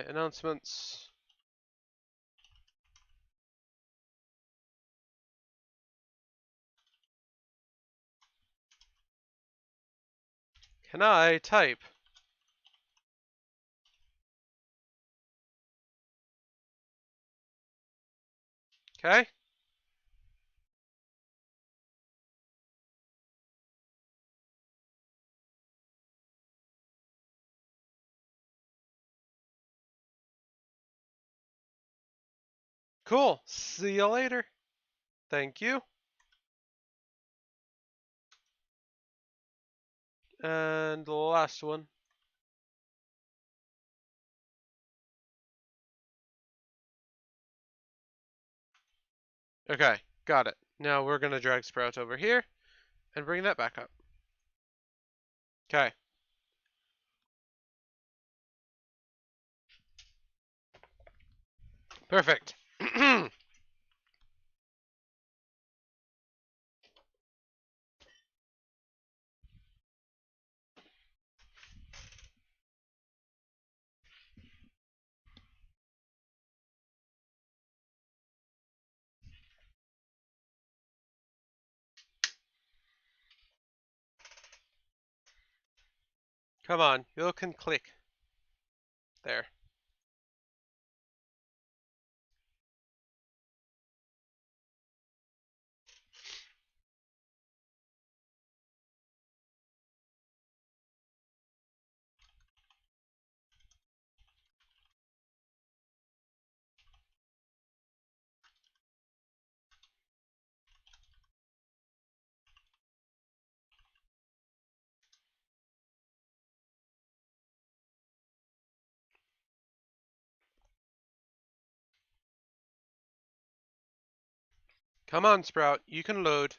Announcements. Can I type? Okay. Cool. See you later. Thank you. And the last one. Okay, got it. Now we're gonna drag Sprout over here and bring that back up. Okay. Perfect. Come on, you can click. There. Come on, Sprout, you can load.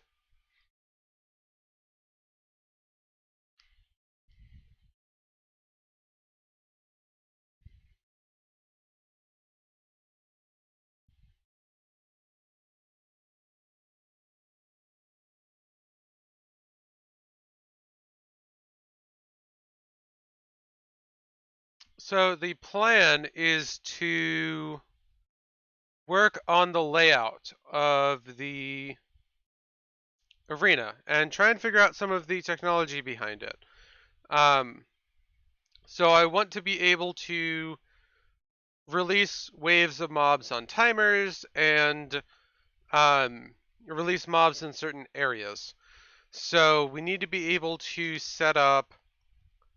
So the plan is to work on the layout of the arena and try and figure out some of the technology behind it. So I want to be able to release waves of mobs on timers and release mobs in certain areas. So we need to be able to set up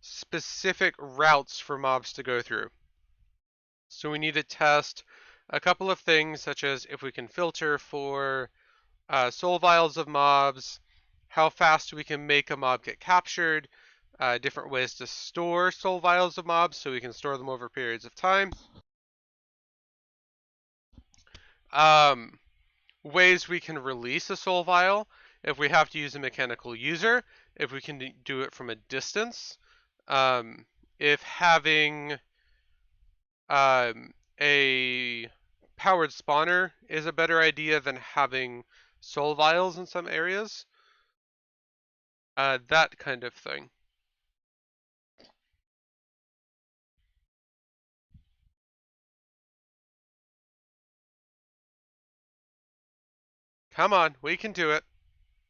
specific routes for mobs to go through. So we need to test a couple of things, such as if we can filter for soul vials of mobs, how fast we can make a mob get captured, different ways to store soul vials of mobs so we can store them over periods of time. Ways we can release a soul vial, if we have to use a mechanical user, if we can do it from a distance, if having a powered spawner is a better idea than having soul vials in some areas, that kind of thing. Come on, we can do it.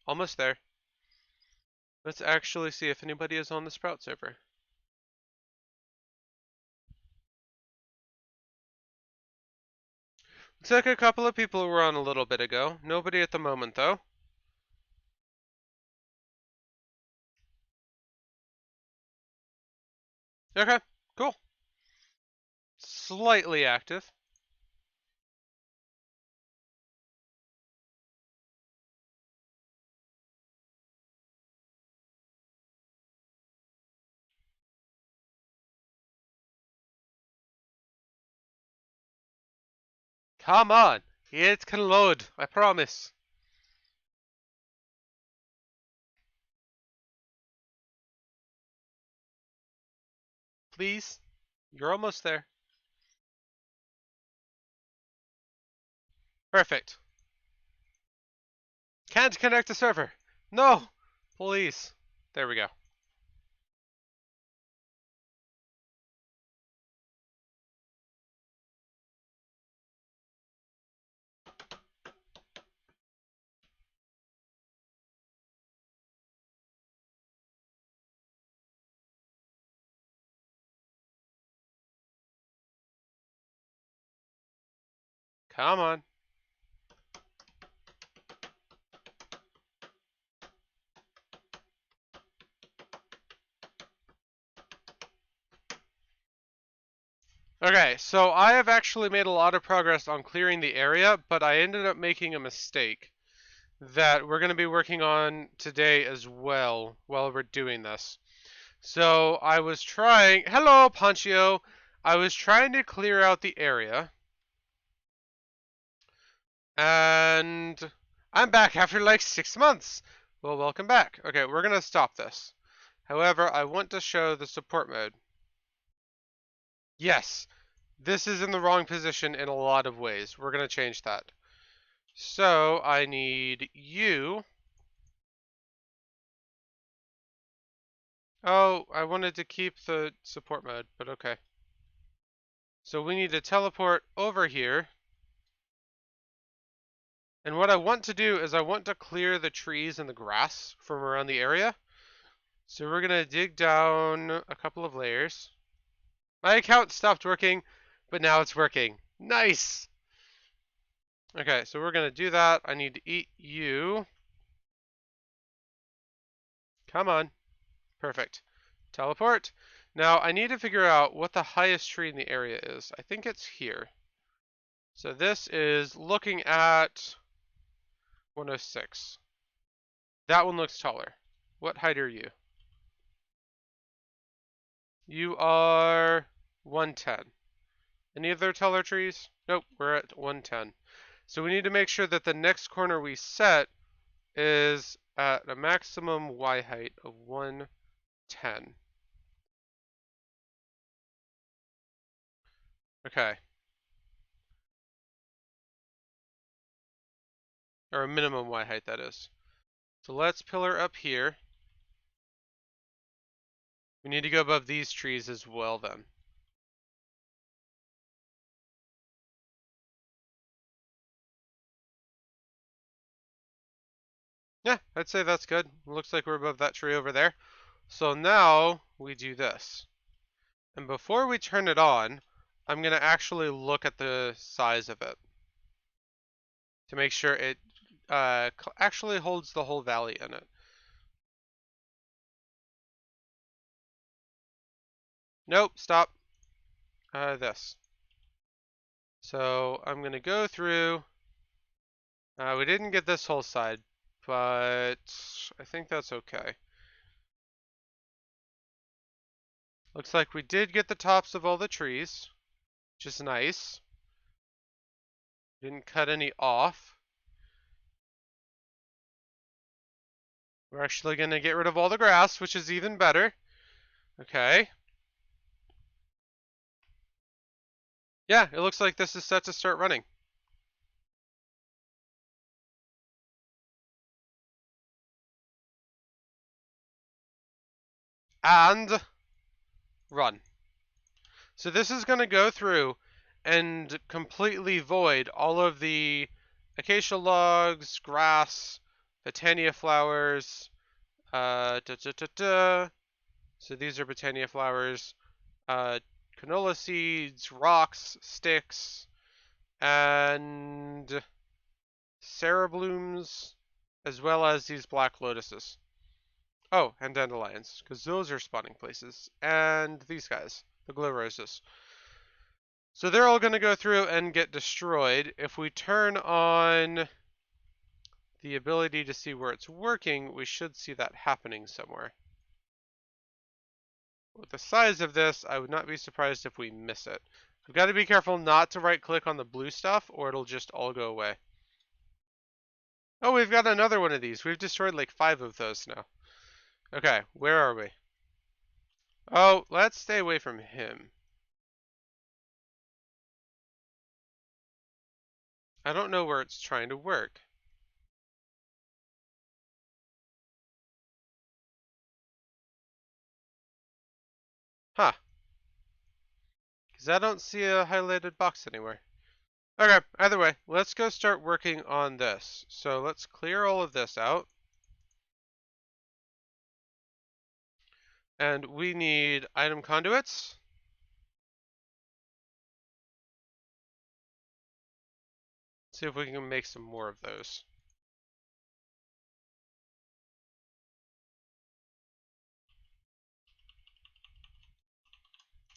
Almost there. Let's actually see if anybody is on the Sprout server. Looks like a couple of people were on a little bit ago. Nobody at the moment, though. Okay, cool. Slightly active. Come on! It can load, I promise. Please? You're almost there. Perfect. Can't connect the server. No! Please. There we go. Come on. Okay, so I have actually made a lot of progress on clearing the area, but I ended up making a mistake that we're going to be working on today as well while we're doing this. So I was trying, hello Ponchio, I was trying to clear out the area, and I'm back after like 6 months. Well, welcome back. Okay, we're going to stop this. However, I want to show the support mode. Yes, this is in the wrong position in a lot of ways. We're going to change that. So I need you. Oh, I wanted to keep the support mode, but okay. So we need to teleport over here. And what I want to do is I want to clear the trees and the grass from around the area. So we're going to dig down a couple of layers. My account stopped working, but now it's working. Nice! Okay, so we're going to do that. I need to eat you. Come on. Perfect. Teleport. Now, I need to figure out what the highest tree in the area is. I think it's here. So this is looking at 106. That one looks taller. What height are you? You are 110. Any other taller trees? Nope, we're at 110. So we need to make sure that the next corner we set is at a maximum Y height of 110. Okay. Or a minimum Y height, that is. So let's pillar up here. We need to go above these trees as well then. Yeah, I'd say that's good. Looks like we're above that tree over there. So now we do this. And before we turn it on, I'm going to actually look at the size of it to make sure it actually holds the whole valley in it. Nope, stop. This. So I'm going to go through. We didn't get this whole side, but I think that's okay. Looks like we did get the tops of all the trees, which is nice. Didn't cut any off. We're actually going to get rid of all the grass, which is even better. Okay. Yeah, it looks like this is set to start running. And run. So this is going to go through and completely void all of the acacia logs, grass, Botania flowers, So these are Botania flowers, canola seeds, rocks, sticks, and Sarah blooms, as well as these black lotuses. Oh, and dandelions, because those are spawning places. And these guys, the glow roses. So they're all going to go through and get destroyed. If we turn on the ability to see where it's working, we should see that happening somewhere. With the size of this, I would not be surprised if we miss it. I've got to be careful not to right click on the blue stuff or it'll just all go away. Oh, we've got another one of these. We've destroyed like 5 of those now. Okay, where are we? Oh, let's stay away from him. I don't know where it's trying to work. Huh. Because I don't see a highlighted box anywhere. Okay, either way, let's go start working on this. So let's clear all of this out. And we need item conduits. See if we can make some more of those.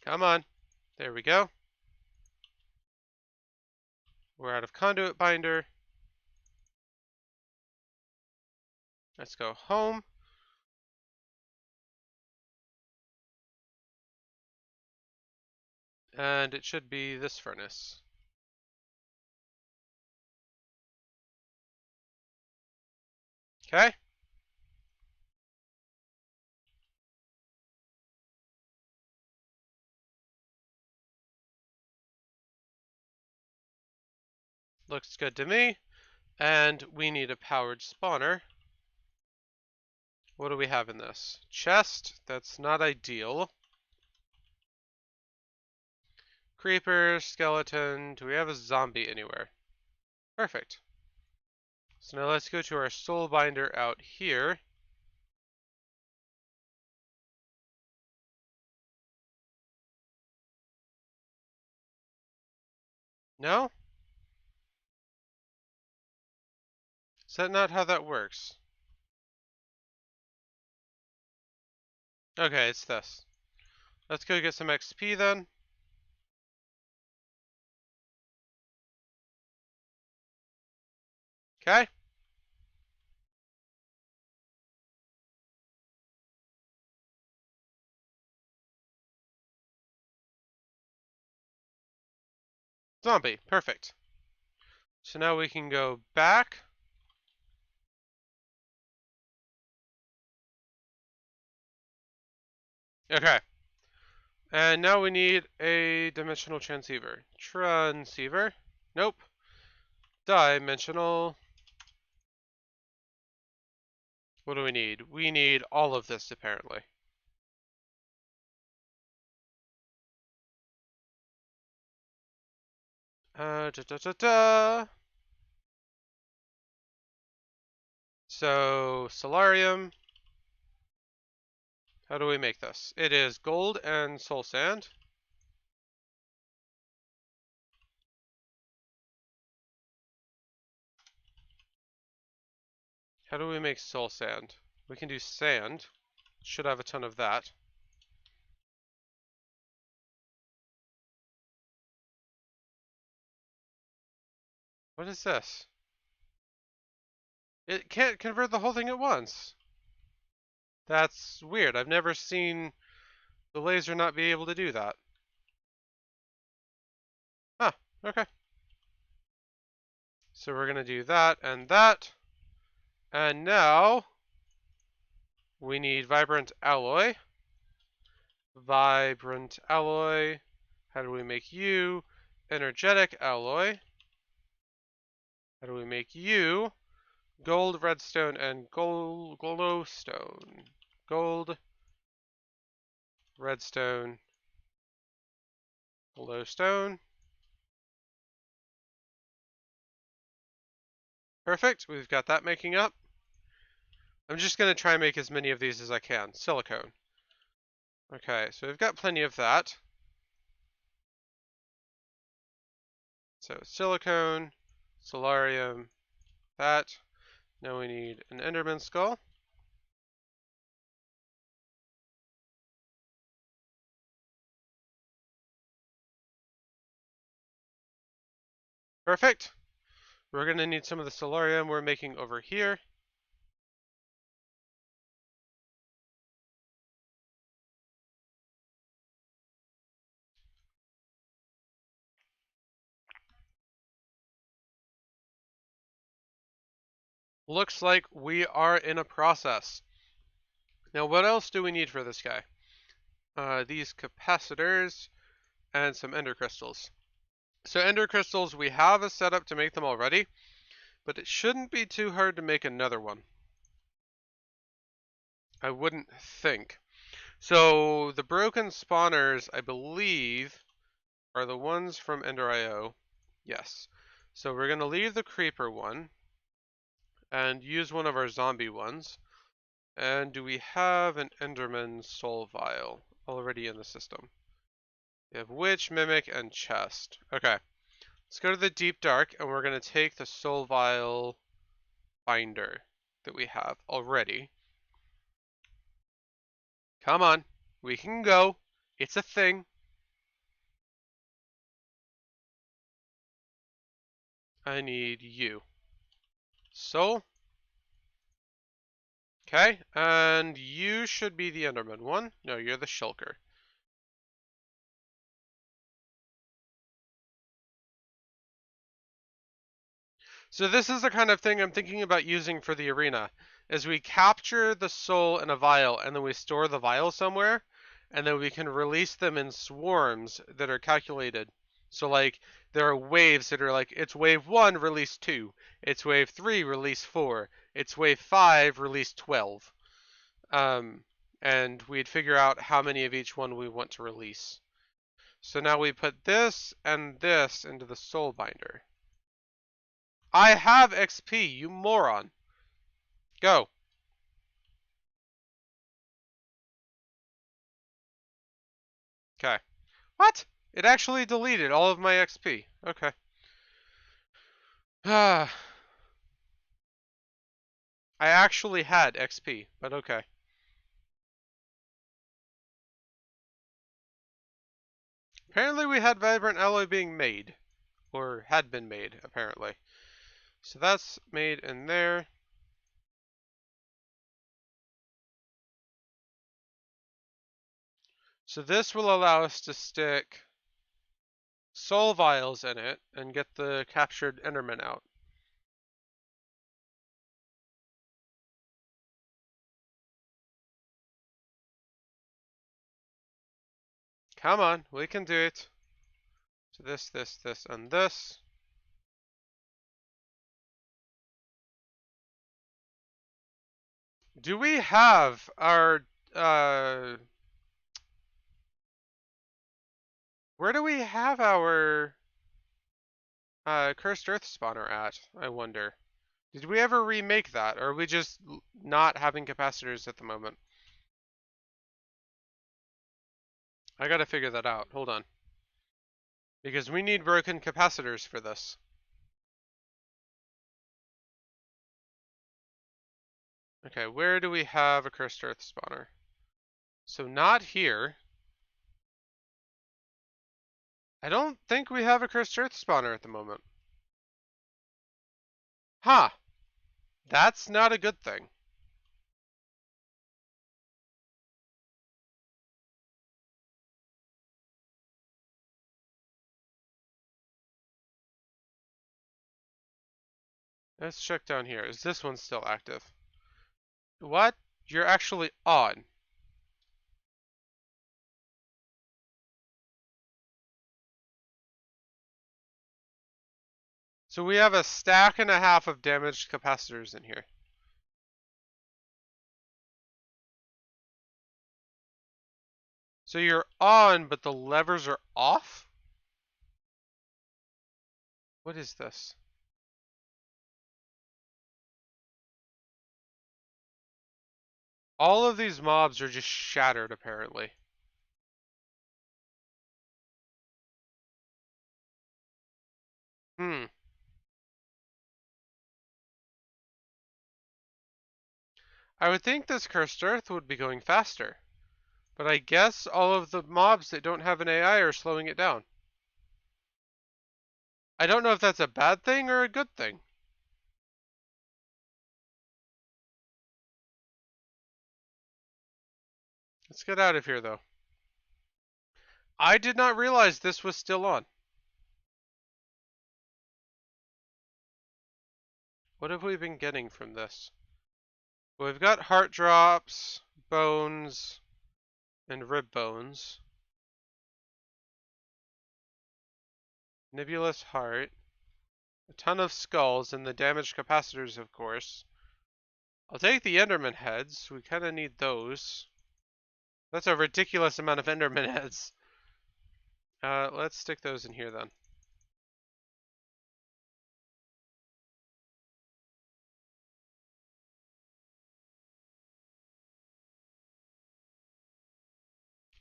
Come on. There we go. We're out of conduit binder. Let's go home. And it should be this furnace. Okay. Looks good to me. And we need a powered spawner. What do we have in this? Chest. That's not ideal. Creeper, skeleton. Do we have a zombie anywhere? Perfect. So now let's go to our soul binder out here. No? Is that not how that works? Okay, it's this. Let's go get some XP then. Okay. Zombie. Perfect. So now we can go back. Okay. And now we need a dimensional transceiver. Transceiver. Nope. Dimensional. What do we need? We need all of this, apparently. Da, da, da, da. So, Solarium. How do we make this? It is gold and soul sand. How do we make soul sand? We can do sand. Should have a ton of that. What is this? It can't convert the whole thing at once. That's weird. I've never seen the laser not be able to do that. Huh, okay. So we're gonna do that and that. And now we need vibrant alloy. Vibrant alloy. How do we make you? Energetic alloy. How do we make you? Gold, redstone, and glowstone. Gold, redstone, glowstone. Perfect, we've got that making up. I'm just going to try and make as many of these as I can. Silicone. Okay, so we've got plenty of that. So silicone, solarium, that. Now we need an Enderman skull. Perfect. We're going to need some of the solarium we're making over here. Looks like we are in a process. Now what else do we need for this guy? These capacitors and some ender crystals. So ender crystals, we have a setup to make them already, but it shouldn't be too hard to make another one. I wouldn't think. So the broken spawners, I believe, are the ones from Ender.io. Yes. So we're going to leave the creeper one and use one of our zombie ones. And do we have an Enderman soul vial already in the system? We have witch, mimic, and chest. Okay. Let's go to the deep dark, and we're going to take the soul vial binder that we have already. Come on, we can go. It's a thing. I need you. Soul. Okay, and you should be the Enderman one. No, you're the Shulker. So this is the kind of thing I'm thinking about using for the arena, is we capture the soul in a vial and then we store the vial somewhere, and then we can release them in swarms that are calculated. So like there are waves that are like it's wave 1 release 2, it's wave 3 release 4, it's wave 5 release 12. And we'd figure out how many of each one we want to release. So now we put this and this into the soul binder. I have XP, you moron. Go. Okay. What? It actually deleted all of my XP. Okay. I actually had XP, but okay. Apparently we had Vibrant Alloy being made. Or had been made, apparently. So that's made in there. So this will allow us to stick soul vials in it and get the captured Enderman out. Come on, we can do it. So this, and this. Do we have our, where do we have our, Cursed Earth spawner at, I wonder? Did we ever remake that, or are we just not having capacitors at the moment? I gotta figure that out. Hold on. Because we need broken capacitors for this. Okay, where do we have a Cursed Earth spawner? So not here. I don't think we have a Cursed Earth spawner at the moment. Huh. That's not a good thing. Let's check down here. Is this one still active? What? You're actually on. So we have a stack and a half of damaged capacitors in here. So you're on, but the levers are off? What is this? All of these mobs are just shattered, apparently. Hmm. I would think this Cursed Earth would be going faster. But I guess all of the mobs that don't have an AI are slowing it down. I don't know if that's a bad thing or a good thing. Let's get out of here, though. I did not realize this was still on. What have we been getting from this? Well, we've got heart drops, bones, and rib bones. Nebulous heart. A ton of skulls and the damaged capacitors, of course. I'll take the Enderman heads. We kind of need those. That's a ridiculous amount of Enderman heads. Let's stick those in here then.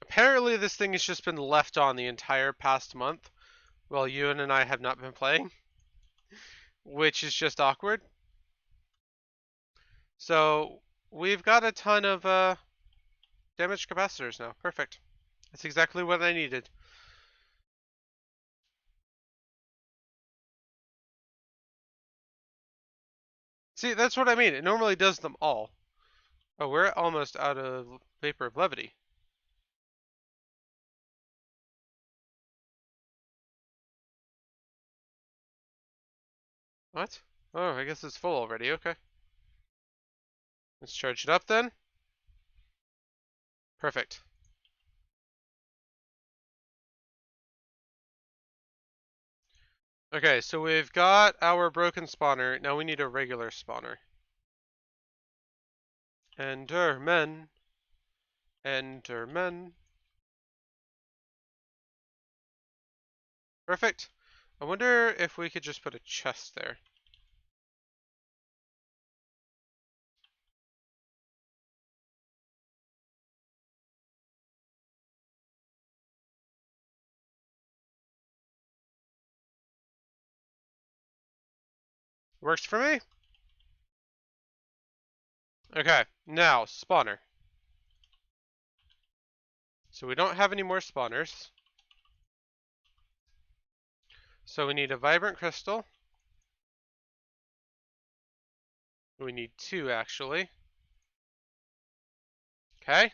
Apparently this thing has just been left on the entire past month, Well, Ewan and I have not been playing, which is just awkward. So we've got a ton of damaged capacitors now. Perfect. That's exactly what I needed. See, that's what I mean. It normally does them all. Oh, we're almost out of vapor of levity. What? Oh, I guess it's full already. Okay. Let's charge it up then. Perfect. Okay, so we've got our broken spawner. Now we need a regular spawner. Endermen. Endermen. Perfect. I wonder if we could just put a chest there. Works for me. Okay, now spawner. So we don't have any more spawners. So we need a vibrant crystal. We need 2 actually. Okay.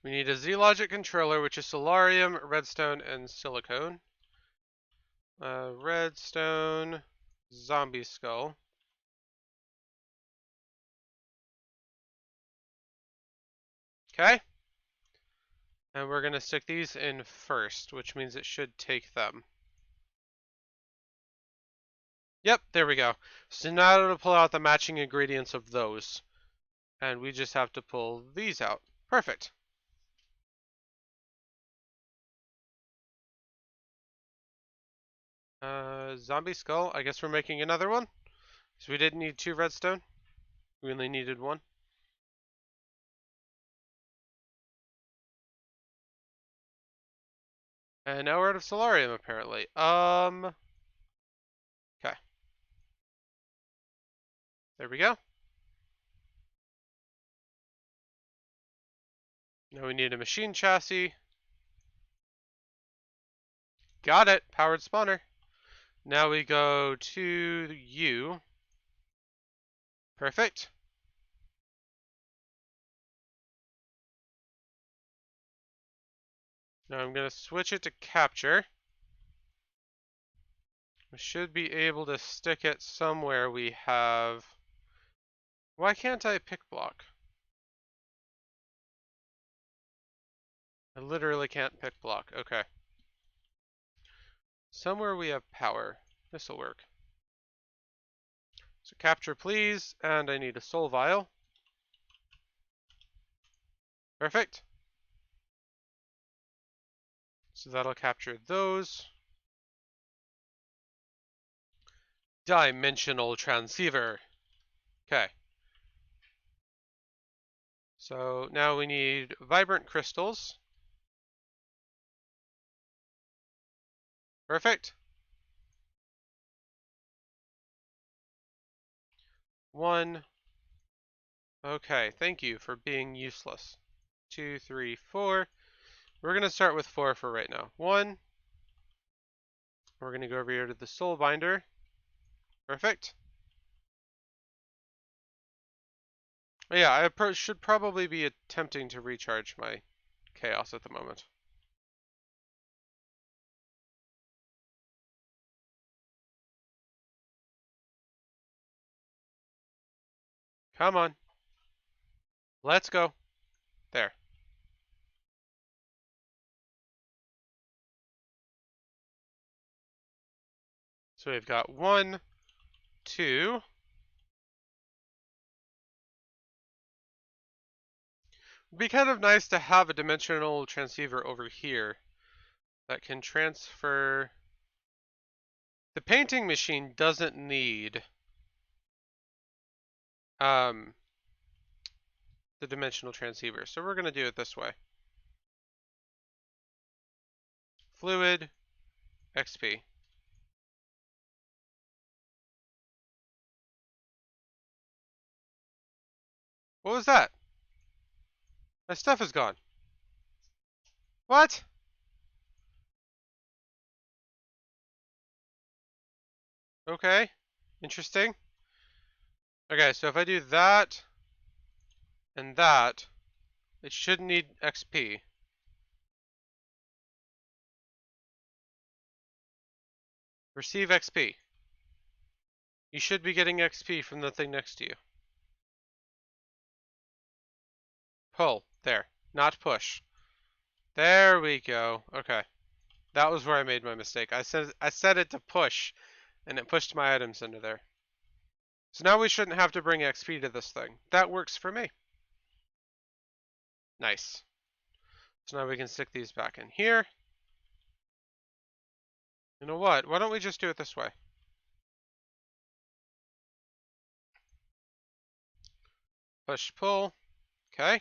We need a Z-Logic controller, which is solarium, redstone, and silicone. Redstone, zombie skull. Okay. And we're going to stick these in first, which means it should take them. Yep, there we go. So now it'll pull out the matching ingredients of those. And we just have to pull these out. Perfect. Zombie skull. I guess we're making another one. So we didn't need 2 redstone. We only needed 1. And now we're out of solarium, apparently. Okay. There we go. Now we need a machine chassis. Got it. Powered spawner. Now we go to U. Perfect. Now I'm going to switch it to capture. We should be able to stick it somewhere we have... Why can't I pick block? I literally can't pick block. Okay. Somewhere we have power. This'll work. So capture please, and I need a soul vial. Perfect. So that'll capture those. Dimensional transceiver. Okay. So now we need vibrant crystals. Perfect. 1. Okay, thank you for being useless. 2, 3, 4. We're going to start with 4 for right now. 1. We're going to go over here to the soul binder. Perfect. Oh, yeah, I should probably be attempting to recharge my chaos at the moment. Come on. Let's go. There. So we've got 1, 2. It'd be kind of nice to have a dimensional transceiver over here that can transfer. The painting machine doesn't need the dimensional transceiver, so we're going to do it this way. Fluid, XP. What was that? My stuff is gone. What? Okay. Interesting. Okay, so if I do that and that, it shouldn't need XP. Receive XP. You should be getting XP from the thing next to you. Pull. There. Not push. There we go. Okay. That was where I made my mistake. I set it to push, and it pushed my items into there. So now we shouldn't have to bring XP to this thing. That works for me. Nice. So now we can stick these back in here. You know what? Why don't we just do it this way? Push, pull. Okay.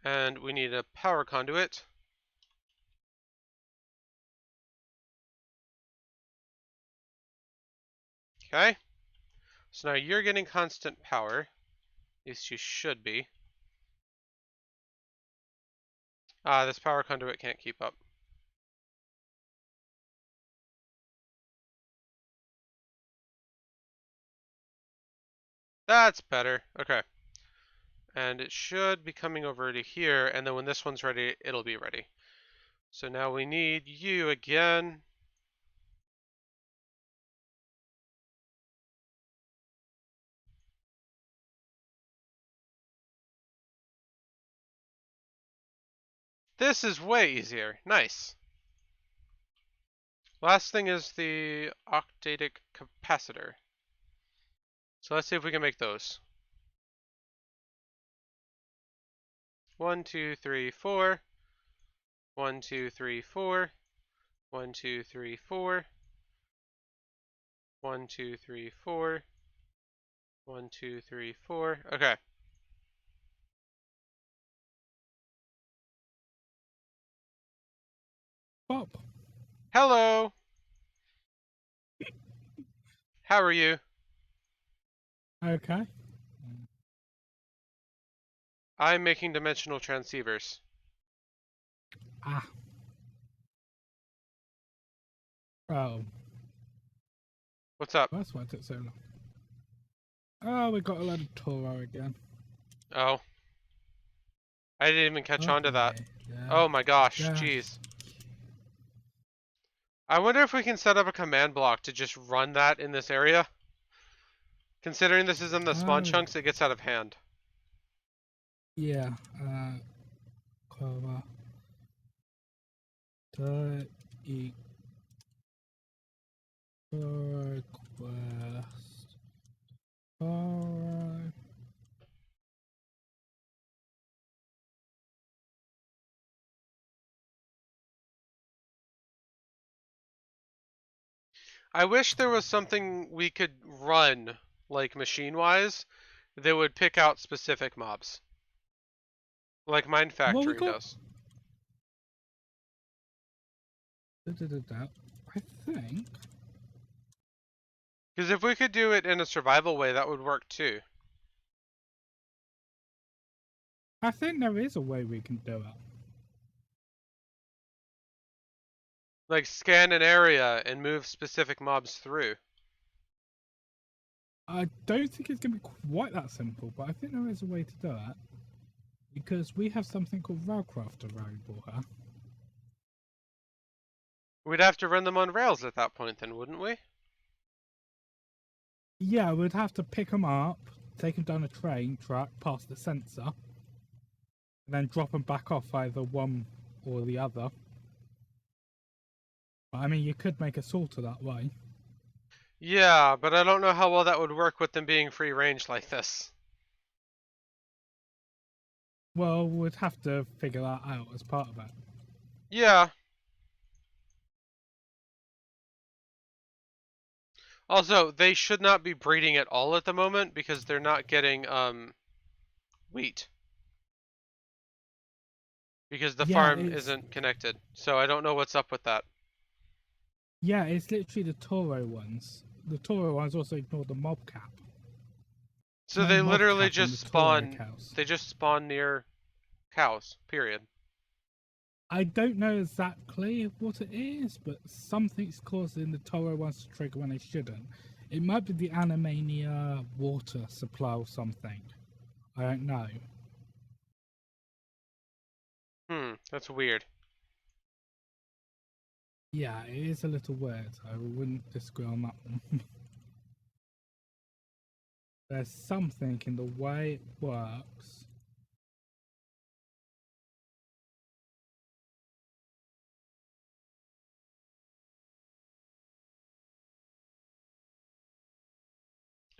And we need a power conduit. Okay. So now you're getting constant power. At least you should be. This power conduit can't keep up. That's better. Okay. And it should be coming over to here, and then when this one's ready, it'll be ready. So now we need you again. This is way easier. Nice. Last thing is the octatic capacitor. So let's see if we can make those. 1, 2, 3, 4. 1, 2, 3, 4. 1, 2, 3, 4. 1, 2, 3, 4. 1, 2, 3, 4. Okay. Bob. Hello. How are you? Okay. I'm making dimensional transceivers. Ah. Oh. What's up? That's why it took so long. Oh, we got a lot of Toro again. Oh. I didn't even catch on to that. Yeah. Oh my gosh, Yeah. jeez. I wonder if we can set up a command block to just run that in this area. Considering this is in the spawn chunks, it gets out of hand. Yeah. Cover. Request. Alright. I wish there was something we could run, like machine-wise, that would pick out specific mobs. Like Mind Factory does. I think. Because if we could do it in a survival way, that would work too. I think there is a way we can do it. Like scan an area and move specific mobs through. I don't think it's going to be quite that simple, but I think there is a way to do it. Because we have something called Railcraft available here. We'd have to run them on rails at that point then, wouldn't we? Yeah, we'd have to pick them up, take them down a train track past the sensor, and then drop them back off either one or the other. But I mean, you could make a sorter that way. Yeah, but I don't know how well that would work with them being free range like this. Well, we'd have to figure that out as part of it. Yeah. Also, they should not be breeding at all at the moment because they're not getting wheat. Because the farm isn't connected. So I don't know what's up with that. Yeah, it's literally the Toro ones. The Toro ones also ignore the mob cap. So No they mob literally cap on just the Toro spawn. cows. They just spawn near cows. Period. I don't know exactly what it is, but something's causing the Toro ones to trigger when they shouldn't. It might be the Animania water supply or something. I don't know. That's weird. Yeah, it is a little weird. I wouldn't disagree on that one. There's something in the way it works.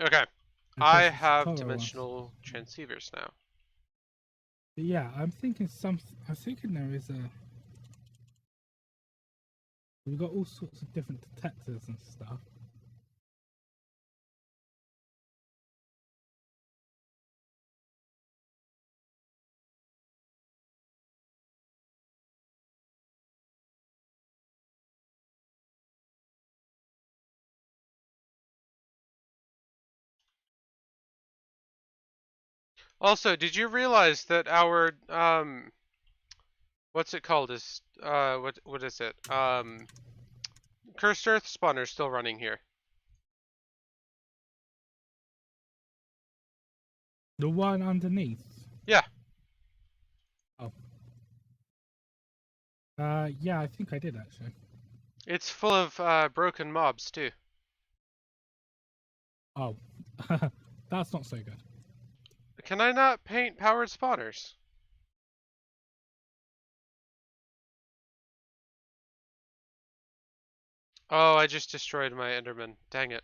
Okay. I I guess it's the have Toro ones. dimensional transceivers now. But yeah, I'm thinking I'm thinking there is a. We've got all sorts of different detectors and stuff. Also, did you realize that our what's it called is what is it? Cursed Earth spawner is still running here. The one underneath. Yeah. Oh. Yeah, I think I did actually. It's full of broken mobs too. Oh, that's not so good. Can I not paint powered spawners? Oh, I just destroyed my Enderman. Dang it.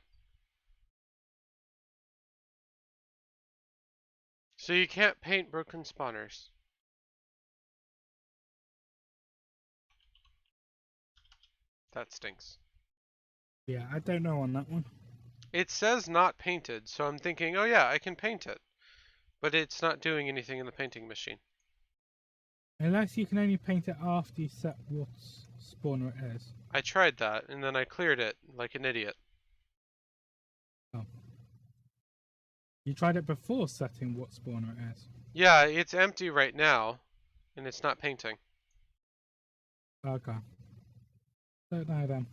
So you can't paint broken spawners. That stinks. Yeah, I don't know on that one. It says not painted, so I'm thinking, oh yeah, I can paint it. But it's not doing anything in the painting machine. Unless you can only paint it after you set what spawner it is. I tried that, and then I cleared it like an idiot. Oh. You tried it before setting what spawner it is. Yeah, it's empty right now, and it's not painting. Okay. Don't know then.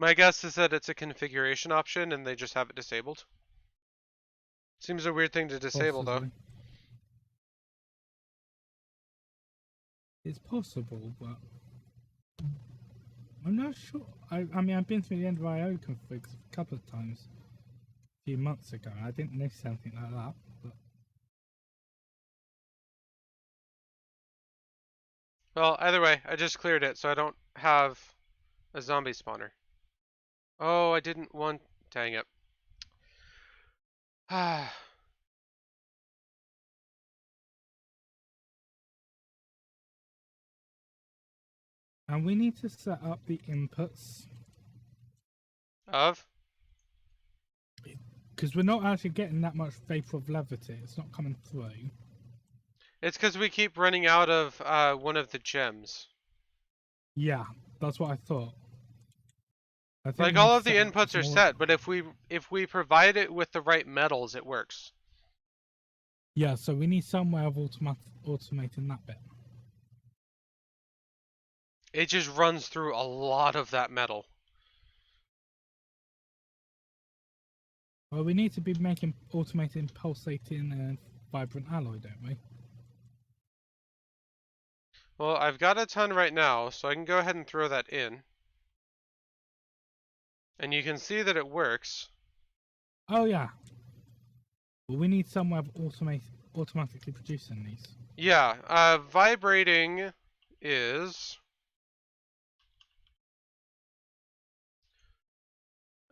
My guess is that it's a configuration option and they just have it disabled. Seems a weird thing to disable though. Possibly. It's possible, but I'm not sure. I mean, I've been through the end of IO configs a couple of times a few months ago. I didn't notice anything like that. But Well, either way, I just cleared it so I don't have a zombie spawner. Oh, I didn't want... Dang it. and we need to set up the inputs Of? because we're not actually getting that much vapor of levity. It's not coming through. It's because we keep running out of one of the gems. Yeah, that's what I thought. I think Like we need all to of the set up inputs are more. set, but if we provide it with the right metals, it works. Yeah, so we need some way of automating that bit. It just runs through a lot of that metal. Well, we need to be making automating, pulsating, and vibrant alloy, don't we? Well, I've got a ton right now, so I can go ahead and throw that in. And you can see that it works. Oh yeah. Well, we need some way of automatically producing these. Yeah, vibrating is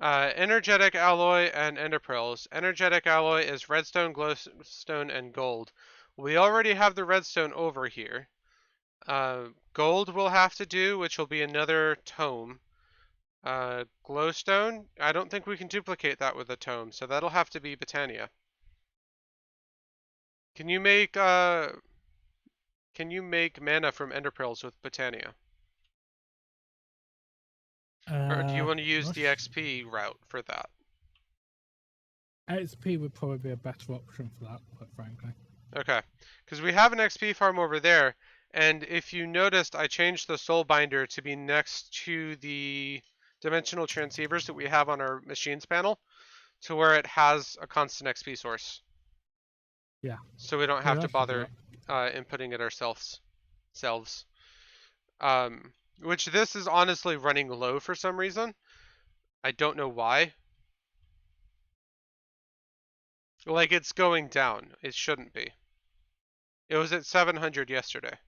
energetic alloy and ender pearls. Energetic alloy is redstone, glowstone, and gold. We already have the redstone over here. Gold we'll have to do, which will be another tome. Glowstone, I don't think we can duplicate that with a tome, so that'll have to be Botania. Can you make mana from ender pearls with Botania? Or do you want to use not the XP route for that? XP would probably be a better option for that, quite frankly. Okay, because we have an XP farm over there, and if you noticed, I changed the soul binder to be next to the dimensional transceivers that we have on our machines panel, to where it has a constant XP source. Yeah. So we don't Yeah, have to that should bother work. inputting it ourselves. Which this is honestly running low for some reason. I don't know why. Like, it's going down. It shouldn't be. It was at 700 yesterday.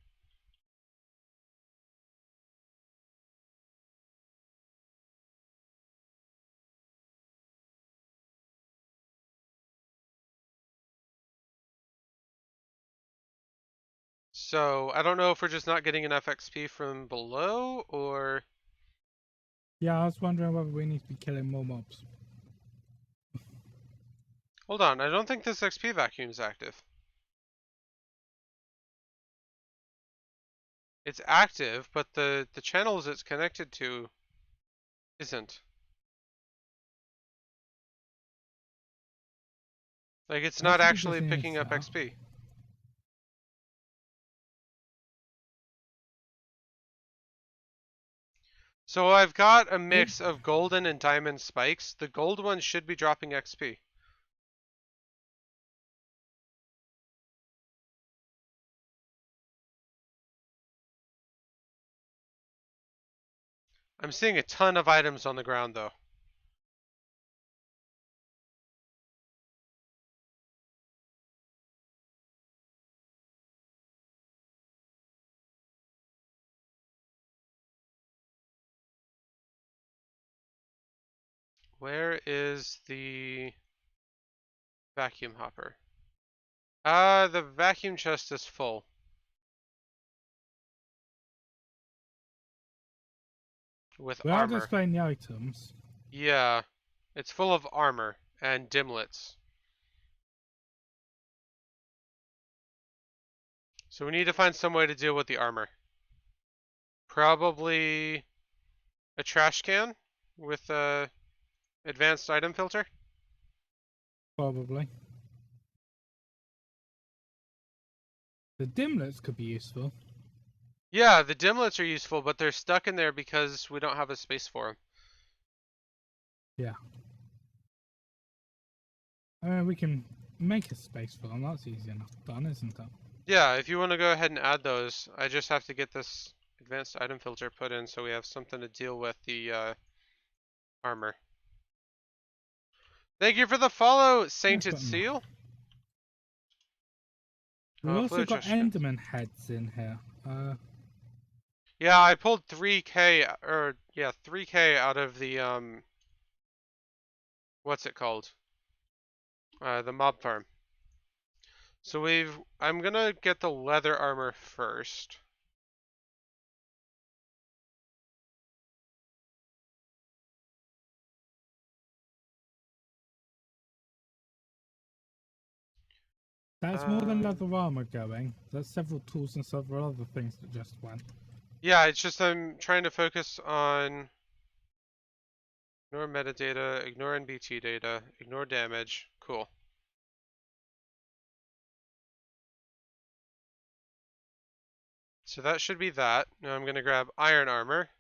So I don't know if we're just not getting enough XP from below, or Yeah, I was wondering whether we need to be killing more mobs. hold on, I don't think this XP vacuum is active. It's active, but the channels it's connected to isn't. Like, it's not Possibly actually just in picking up setup. XP. So I've got a If mix of golden and diamond spikes. The gold one should be dropping XP. I'm seeing a ton of items on the ground though. Where is the vacuum hopper? The vacuum chest is full. With without armor. displaying the items, Yeah, it's full of armor and dimlets. So we need to find some way to deal with the armor. Probably a trash can with a advanced item filter. probably. The dimlets could be useful. Yeah, the dimlets are useful, but they're stuck in there because we don't have a space for them. Yeah. I mean, we can make a space for them. That's easy enough done, isn't it? Yeah, if you want to go ahead and add those, I just have to get this advanced item filter put in so we have something to deal with the armor. Thank you for the follow, That's Sainted got enough. Seal. We've Oh, also fluid got trash can. Enderman heads in here. Yeah, I pulled 3K, or yeah, 3K out of the what's it called? The mob farm. So I'm gonna get the leather armor first. That's more than leather armor going. There's several tools and several other things that just went. Yeah, it's just I'm trying to focus on ignore metadata, ignore NBT data, ignore damage. Cool. So that should be that. Now I'm gonna grab iron armor.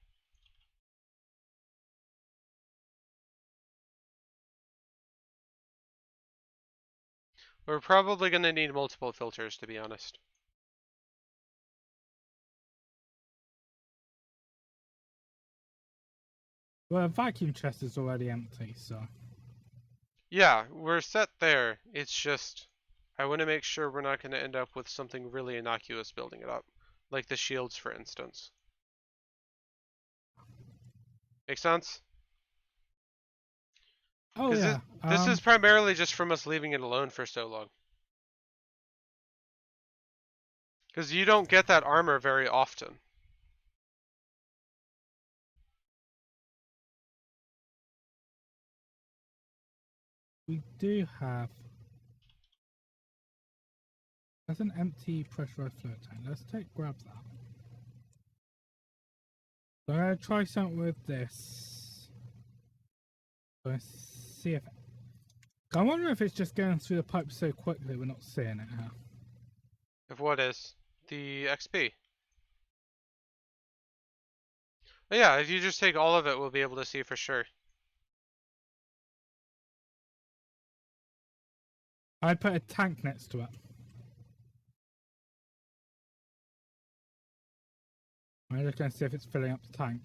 We're probably gonna need multiple filters, to be honest. Well, the vacuum chest is already empty, so. Yeah, we're set there. It's just I want to make sure we're not going to end up with something really innocuous building it up, like the shields, for instance. Make sense? Oh Because yeah. this is primarily just from us leaving it alone for so long. Because you don't get that armor very often. We do have. There's an empty pressurized float tank. Let's grab that. So I'm gonna try something with this. Let's see if. I wonder if it's just going through the pipe so quickly we're not seeing it. Huh? If what is? The XP. But yeah, if you just take all of it, we'll be able to see for sure. I'd put a tank next to it. I'm just going to see if it's filling up the tank.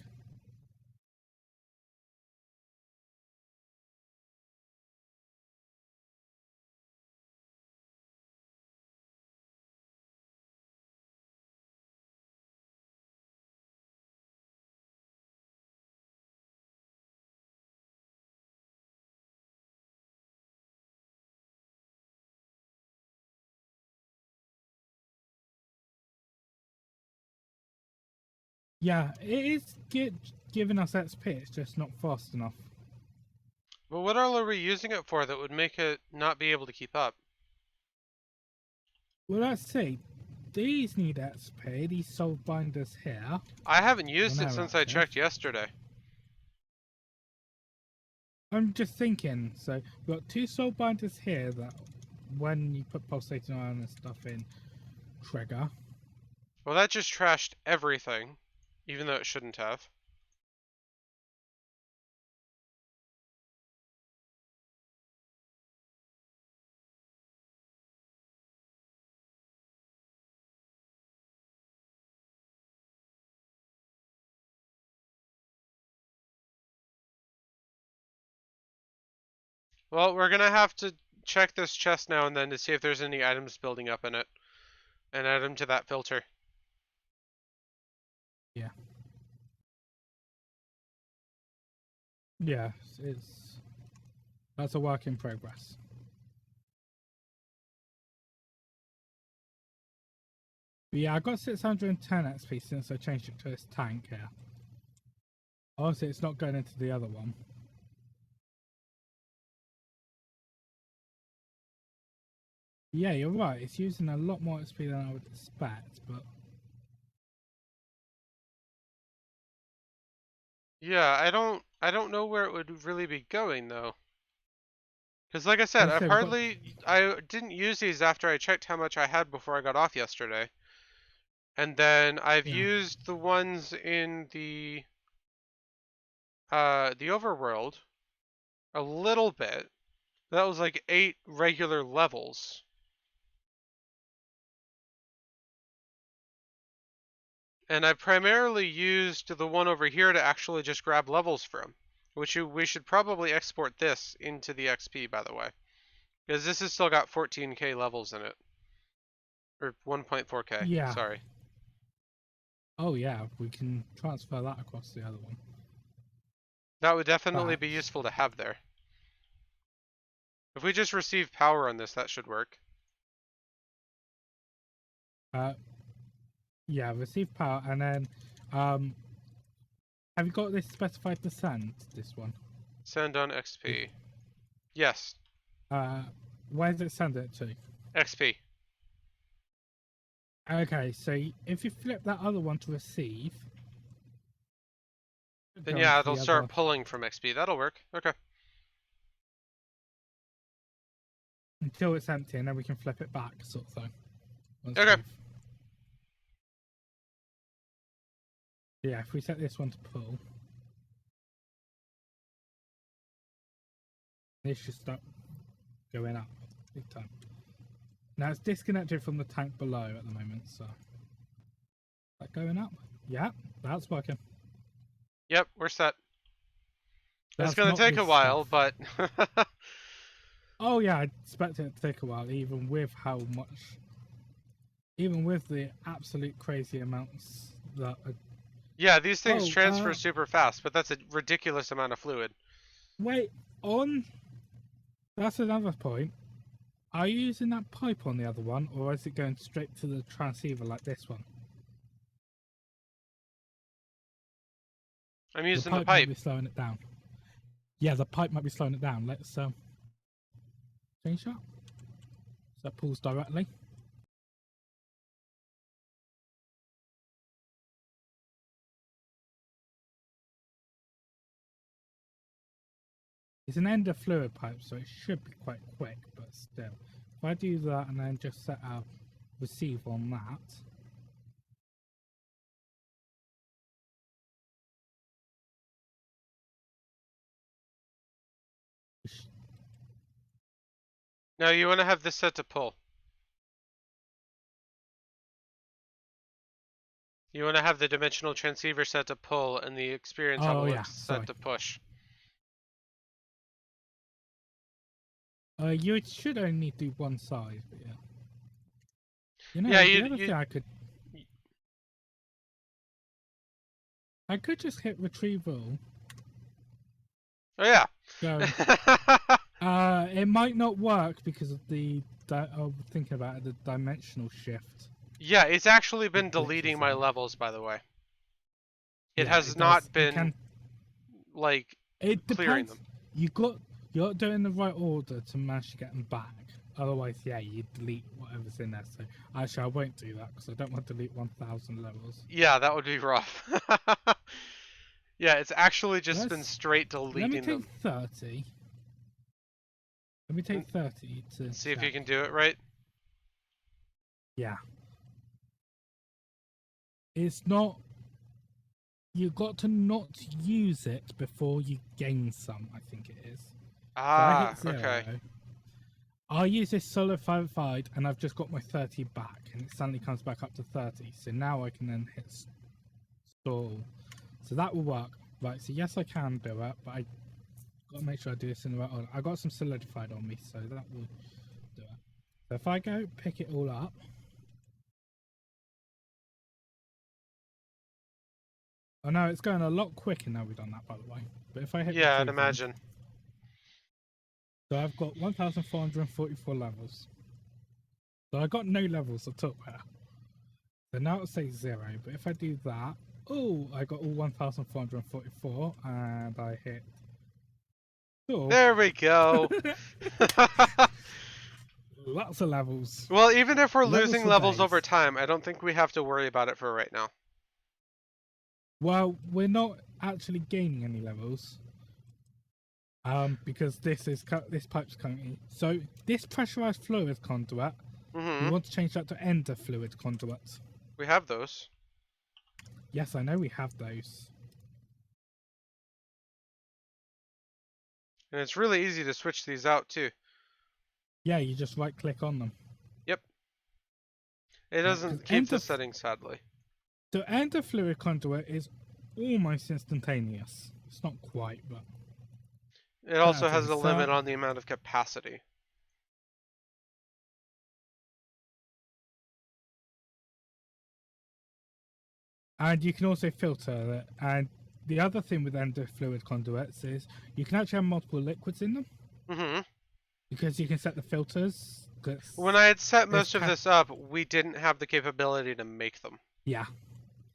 Yeah, it is giving us XP, it's just not fast enough. But what all are we using it for that would make it not be able to keep up? Well, let's see. These need XP, these soul binders here. I haven't used Well, it no, since I active. checked yesterday. I'm just thinking, so we've got 2 soul binders here that when you put pulsating iron and stuff in, trigger. Well, that just trashed everything, even though it shouldn't have. Well, we're gonna have to check this chest now and then to see if there's any items building up in it, and add them to that filter. Yeah. Yeah, it's that's a work in progress. But yeah, I got 610 XP since I changed it to this tank here. Obviously, it's not going into the other one. Yeah, you're right. It's using a lot more XP than I would expect, but Yeah, I don't know where it would really be going though. Because like I said, like I say, I didn't use these after I checked how much I had before I got off yesterday. And then I've yeah, used the ones in the overworld a little bit. That was like 8 regular levels. And I primarily used the one over here to actually just grab levels from. We should probably export this into the XP, by the way. Because this has still got 14k levels in it. Or 1.4k, yeah. sorry. Oh yeah, we can transfer that across the other one. That would definitely But be useful to have there. If we just receive power on this, that should work. uh, yeah, receive power, and then have you got this specified to send? This one. Send on XP. Yes, Uh, where does it send it to? XP. Okay, so if you flip that other one to receive, Then go yeah, into it'll the start other pulling from XP. That'll work. Okay. until it's empty, and then we can flip it back, sort of thing. Okay. Yeah, if we set this one to pull, this should start going up big time. Now it's disconnected from the tank below at the moment, so. Is that going up? Yeah, that's working. Yep, we're set. It's That's gonna not take a this while, stuff. but Oh yeah, I expect it to take a while, even with how much, even with the absolute crazy amounts that. yeah, these things Oh, transfer super fast, but that's a ridiculous amount of fluid. wait, on. That's another point. Are you using that pipe on the other one, or is it going straight to the transceiver like this one? I'm The using the pipe might pipe. be slowing it down. Yeah, the pipe might be slowing it down. Let's change that. So that pulls directly. It's an ender fluid pipe, so it should be quite quick, but still. If I do that and then just set a receive on that. No, you want to have this set to pull. You want to have the dimensional transceiver set to pull and the experience Oh envelope yeah, set sorry. to push. You should only do one side, but yeah. You know, Yeah, the other thing I could just hit retrieval. Oh yeah. Go. It might not work because of the. I'm thinking about it, the dimensional shift. Yeah, it's actually been It deleting glitches my out. levels, by the way. It Yeah, has it not does. been like It clearing depends. them. You're doing the right order to manage to get them back. Otherwise, yeah, you delete whatever's in there. So actually, I won't do that because I don't want to delete 1,000 levels. Yeah, that would be rough. Yeah, it's actually just been Let's straight let me deleting take them. 30. Let me take 30 to See if you check. can do it right. Yeah. It's not. You've got to not use it before you gain some, I think it is. So I Ah, hit 0. okay. I'll use this solidified and I've just got my 30 back and it suddenly comes back up to 30. So now I can then hit stall. So that will work. Right, so yes I can do it, but I got to make sure I do this in the right order. I got some solidified on me, so that will do it. So if I go pick it all up. Oh no, it's going a lot quicker now we've done that, by the way. But if I hit Yeah, I'd retrieval, imagine. so I've got 1,444 levels. So I got no levels at all there. So now it'll say 0, but if I do that, oh, I got all 1,444 and I hit stall. There we go. Lots of levels. Well, even if we're Levels losing for levels days. over time, I don't think we have to worry about it for right now. Well, we're not actually gaining any levels. Because this pipe's currently so this pressurized fluid conduit. We want to change that to ender fluid conduit. We have those. Yes, I know we have those. And it's really easy to switch these out too. Yeah, you just right click on them. Yep. It doesn't keep the settings, sadly. The ender fluid conduit is almost instantaneous. It's not quite, but it also has a limit on the amount of capacity. And you can also filter it. And the other thing with ender fluid conduits is you can actually have multiple liquids in them. Mm-hmm. Because you can set the filters. When I had set most of this up, we didn't have the capability to make them. Yeah.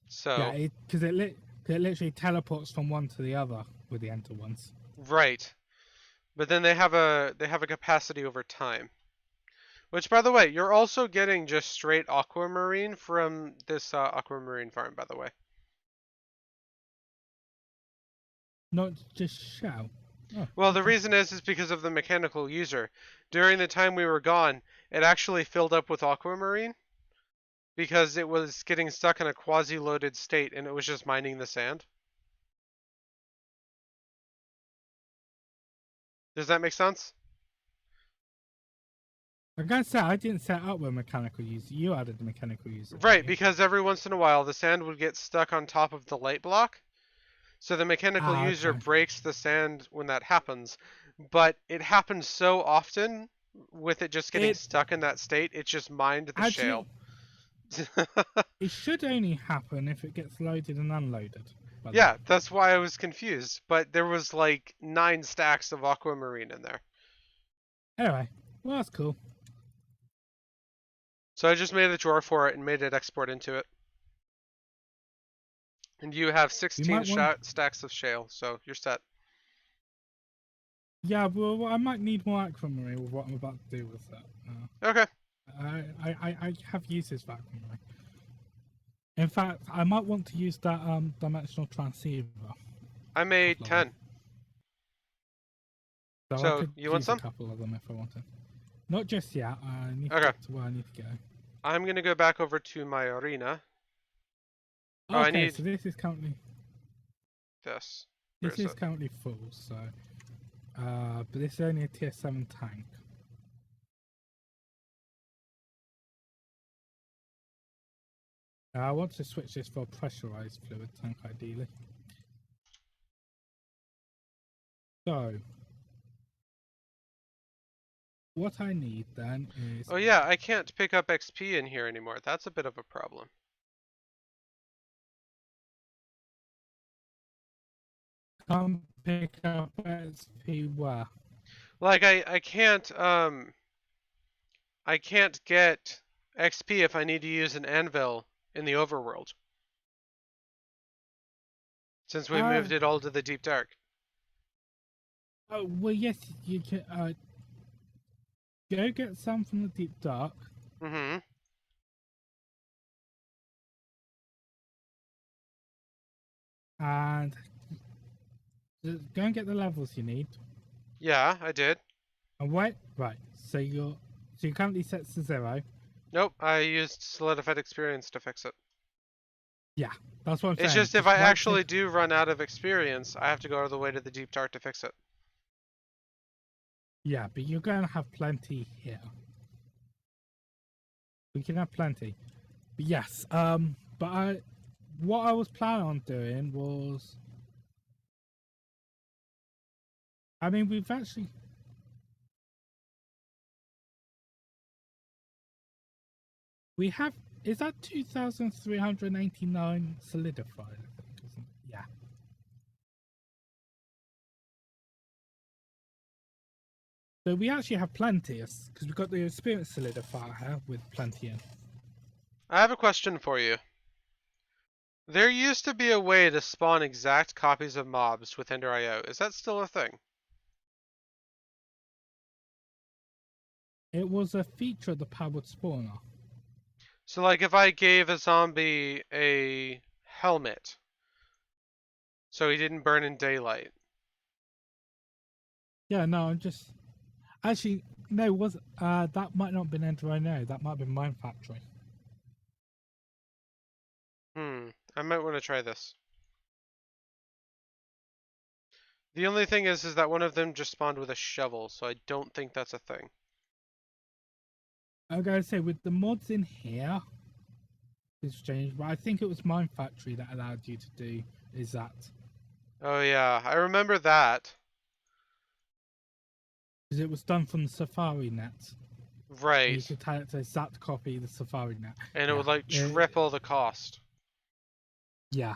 So. Yeah, because it literally teleports from one to the other with the ender ones. Right. But then they have a capacity over time. Which, by the way, you're also getting just straight aquamarine from this aquamarine farm, by the way. Not just shell. Oh, well, the reason is because of the mechanical user. During the time we were gone, it actually filled up with aquamarine because it was getting stuck in a quasi-loaded state and it was just mining the sand. Does that make sense? I'm going to say, I didn't set up with mechanical user. You added the mechanical user. Right, because every once in a while the sand would get stuck on top of the light block. So the mechanical user breaks the sand when that happens. But it happens so often with it just getting stuck in that state, it just mined the shale. It should only happen if it gets loaded and unloaded. Yeah, that's why I was confused. But there was like 9 stacks of aquamarine in there. Anyway, well, that's cool. So I just made a drawer for it and made it export into it. And you have 16 stacks of shale, so you're set. Yeah, well, I might need more aquamarine with what I'm about to do with that. Okay. I have uses for aquamarine. In fact, I might want to use that dimensional transceiver. I made 10. So I So, could you want use a some? couple of them if I wanted. Not just yet. I need to Okay. get to where I need to go. I'm gonna go back over to my arena. Oh, I Okay, need so this. Where this is is it? currently full. So, but this is only a tier 7 tank. I want to switch this for a pressurized fluid tank, ideally. So, what I need then is Oh yeah, I can't pick up XP in here anymore. That's a bit of a problem. come pick up XP where? Like I can't get XP if I need to use an anvil in the overworld. Since we Uh, moved it all to the deep dark. oh, well, yes, you can. Go get some from the deep dark. Mm-hmm. And go and get the levels you need. Yeah, I did. And wait, right. So you currently set to 0. Nope, I used solidified experience to fix it. Yeah, that's what I'm It's saying. just if Just I wait till actually do run out of experience, I have to go all the way to the deep dark to fix it. yeah, but you're going to have plenty here. We can have plenty. But yes, but what I was planning on doing was, I mean, we've actually. We have, is that 2,389 solidified, I think, isn't it? Yeah. So we actually have plenty, because we've got the experience solidifier here with plenty in. I have a question for you. There used to be a way to spawn exact copies of mobs with Ender.io. Is that still a thing? It was a feature of the powered spawner. So like if I gave a zombie a helmet, so he didn't burn in daylight. Yeah, no, I'm just actually no. Was that might not have been Ender I know. That might have been Mine Factory. I might want to try this. The only thing is that one of them just spawned with a shovel, so I don't think that's a thing. I gotta say, with the mods in here, it's changed. But I think it was Mine Factory that allowed you to do is that Oh yeah, I remember that. because it was done from the Safari net. And you Right. could tell it to Zap copy the Safari net. And it Yeah, would like triple the cost. yeah,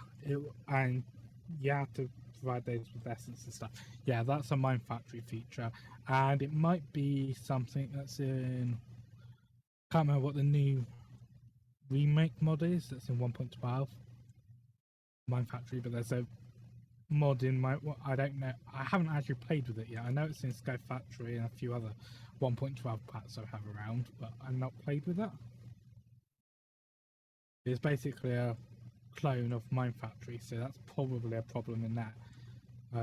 and you have to provide those with essence and stuff. Yeah, that's a Mine Factory feature, and it might be something that's in. Can't remember what the new remake mod is. That's in 1.12 Mine Factory, but there's a mod in my. Well, I don't know. I haven't actually played with it yet. I know it's in Sky Factory and a few other 1.12 packs I have around, but I've not played with that. It's basically a clone of Mine Factory, so that's probably a problem in that.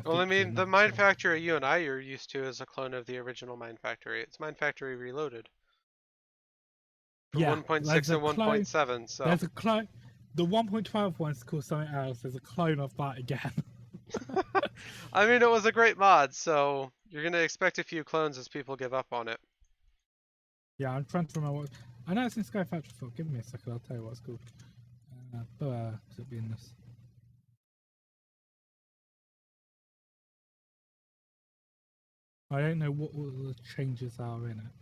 Well, I Feature mean, in the that. Mine Factory you and I are used to is a clone of the original Mine Factory. It's Mine Factory Reloaded. For Yeah, 1.6 there's a and clone. 1.7, so. There's a clone. The 1.12 one's called something else. There's a clone of that again. I mean, it was a great mod, so you're gonna expect a few clones as people give up on it. Yeah, I'm trying to remember what. I know it's in Sky Factory 4. Give me a second, I'll tell you what it's called. Should be in this. I don't know what all the changes are in it.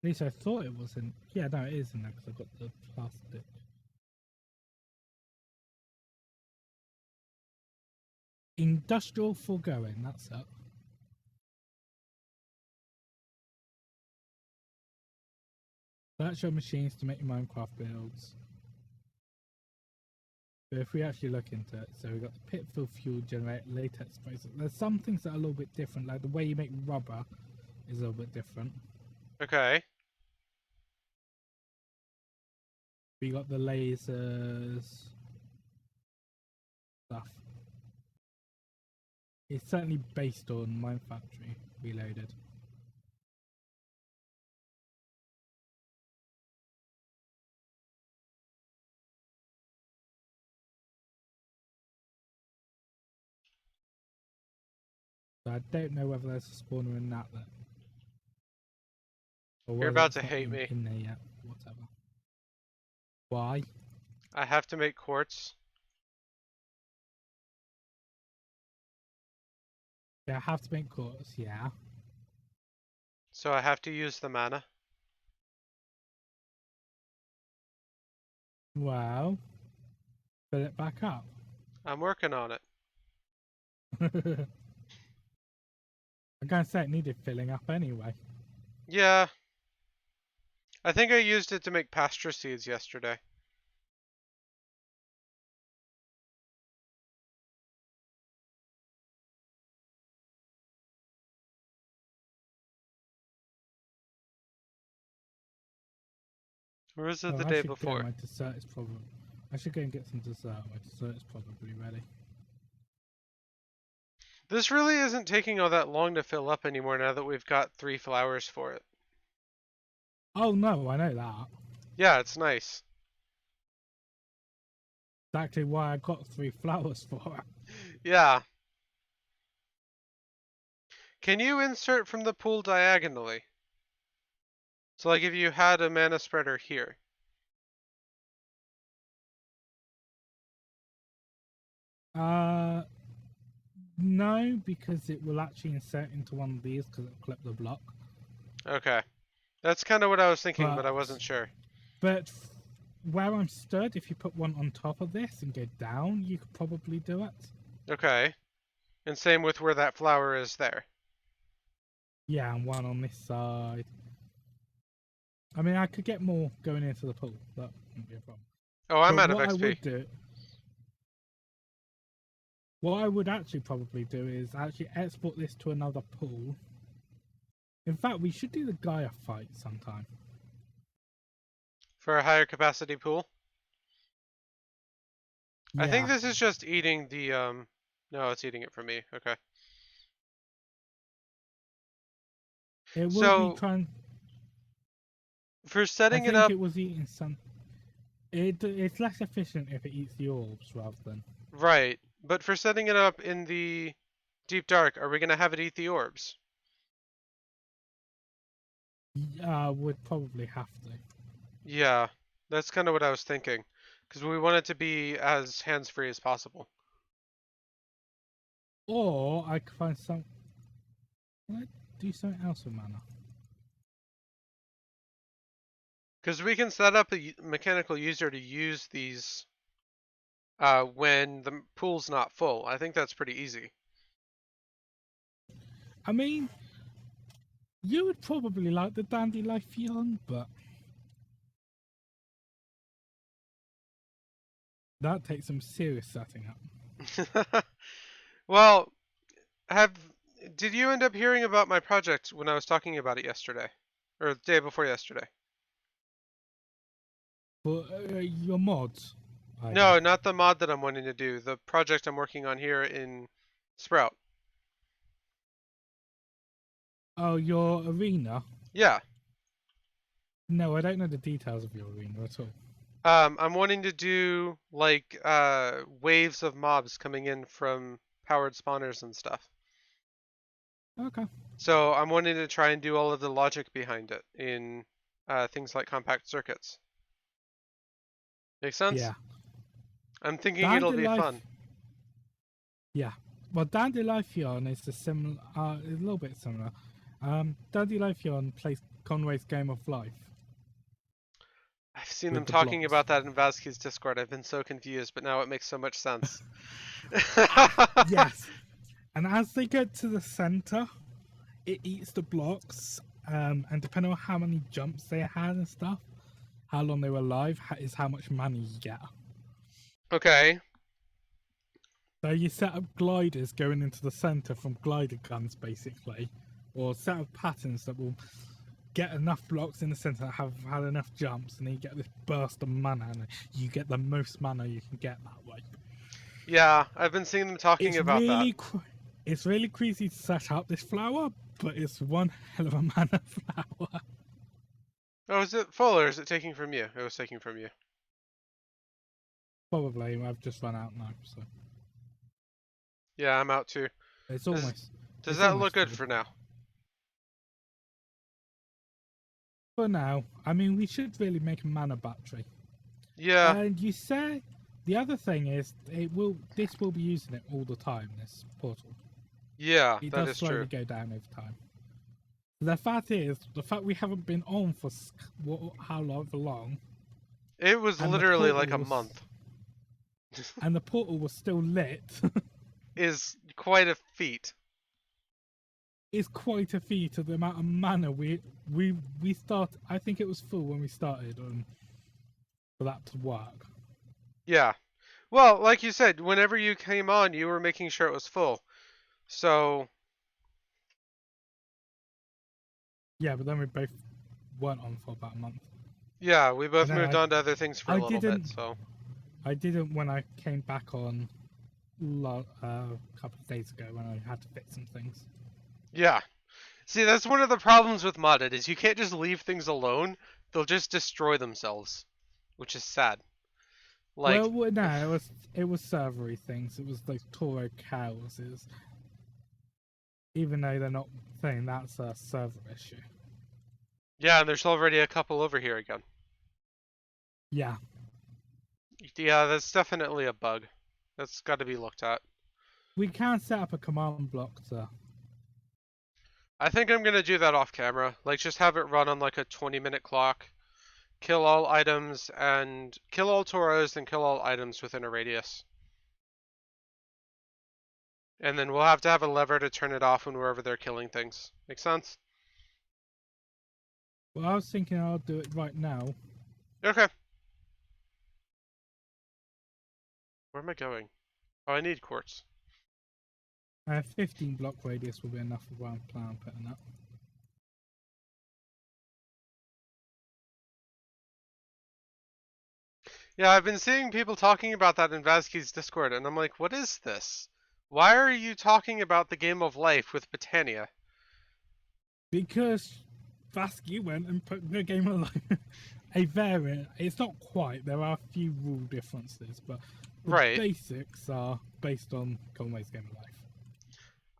At least I thought it was in. Yeah, no, it is in there because I've got the plastic. Industrial foregoing, that's it. That's your machines to make your Minecraft builds. But if we actually look into it, so we've got the Pitfill fuel generator, latex process. There's some things that are a little bit different, like the way you make rubber is a little bit different. Okay. We got the lasers stuff. It's certainly based on Minefactory Reloaded. So I don't know whether there's a spawner in that. Or You're whether about it's to not hate me. in there yet. Whatever. Why? I have to make quartz. Yeah, I have to make quartz, yeah. So I have to use the mana. Well, fill it back up. I'm working on it. I'm gonna say it needed filling up anyway. Yeah. I think I used it to make pasture seeds yesterday. Or was it Oh, the I day should go. before? My dessert is probably. I should go and get some dessert. My dessert is probably ready. This really isn't taking all that long to fill up anymore now that we've got 3 flowers for it. Oh no, I know that. Yeah, it's nice. Exactly why I got 3 flowers for it. Yeah. Can you insert from the pool diagonally? So like if you had a mana spreader here. No, because it will actually insert into one of these because it'll clip the block. Okay. That's kind of what I was thinking, but I But wasn't sure. But where I'm stood, if you put one on top of this and go down, you could probably do it. Okay. And same with where that flower is there. Yeah, and one on this side. I mean, I could get more going into the pool. That wouldn't be a problem. Oh, I'm But out of what I XP. would do, what I would actually probably do is actually export this to another pool. In fact, we should do the Gaia fight sometime. For a higher capacity pool? Yeah. I think this is just eating the, no, it's eating it from me. Okay. It will So, be trying. for I setting think it up, it was eating some. It's less efficient if it eats the orbs rather than. right, but for setting it up in the deep dark, are we going to have it eat the orbs? Would probably have to. Yeah, that's kind of what I was thinking. Because we want it to be as hands-free as possible. Or I could find some. Can I do something else with mana? Because we can set up a mechanical user to use these when the pool's not full. I think that's pretty easy. I mean, you would probably like the Dandelion, but that takes some serious setting up. Well, did you end up hearing about my project when I was talking about it yesterday? Or the day before yesterday? But your mods. No, not the mod that I'm wanting to do. The project I'm working on here in Sprout. Oh, your arena? Yeah. No, I don't know the details of your arena at all. I'm wanting to do like waves of mobs coming in from powered spawners and stuff. Okay. So I'm wanting to try and do all of the logic behind it in things like compact circuits. Make sense? Yeah. I'm thinking it'll be fun. Yeah. Well, Dandelion is a little bit similar. Dandelion plays Conway's Game of Life. I've seen with them the talking blocks. about that in Vazki's Discord. I've been so confused, but now it makes so much sense. Yes. And as they get to the center, it eats the blocks. And depending on how many jumps they had and stuff, how long they were alive, is how much money you get. Okay. So you set up gliders going into the center from glider guns, basically, or set up patterns that will get enough blocks in the center that have had enough jumps, and then you get this burst of mana, and you get the most mana you can get that way. Yeah, I've been seeing them talking about that. It's really crazy to set up this flower, but it's one hell of a mana flower. Oh, is it full or is it taking from you? It was taking from you. Probably, I've just run out now, so Yeah, I'm out too. it's almost. Does it's that almost look good full. for now? For now, I mean, we should really make a mana battery. Yeah. And you say the other thing is this will be using it all the time, this portal. Yeah, It that does is slowly true. go down over time. The fact we haven't been on for how long, It was and the literally like a portal was month. and the portal was still lit. Is quite a feat. Is quite a feat of the amount of mana we start. I think it was full when we started for that to work. Yeah. Well, like you said, whenever you came on, you were making sure it was full. So, Yeah, but then we both weren't on for about a month. yeah, we both And then moved on to other things for a little bit, so. I didn't when I came back on a couple of days ago when I had to fix some things. Yeah. See, that's one of the problems with modded, is you can't just leave things alone. They'll just destroy themselves, which is sad. Like, Well, no, it was servery things. It was like Toro cows. Even though they're not saying that's a server issue. yeah, and there's already a couple over here again. Yeah. Yeah, that's definitely a bug. That's got to be looked at. We can set up a command block to. I think I'm gonna do that off camera. Like, just have it run on like a 20-minute clock. Kill all items and kill all Toros and kill all items within a radius. And then we'll have to have a lever to turn it off when wherever they're killing things. Make sense? Well, I was thinking I'll do it right now. Okay. Where am I going? Oh, I need quartz. 15 block radius will be enough for what I'm planning on putting up. Yeah, I've been seeing people talking about that in Vazkey's Discord, and I'm like, what is this? Why are you talking about the game of life with Botania? Because Vasky went and put the game of life a variant. It's not quite. There are a few rule differences, but the Right. basics are based on Conway's game of life.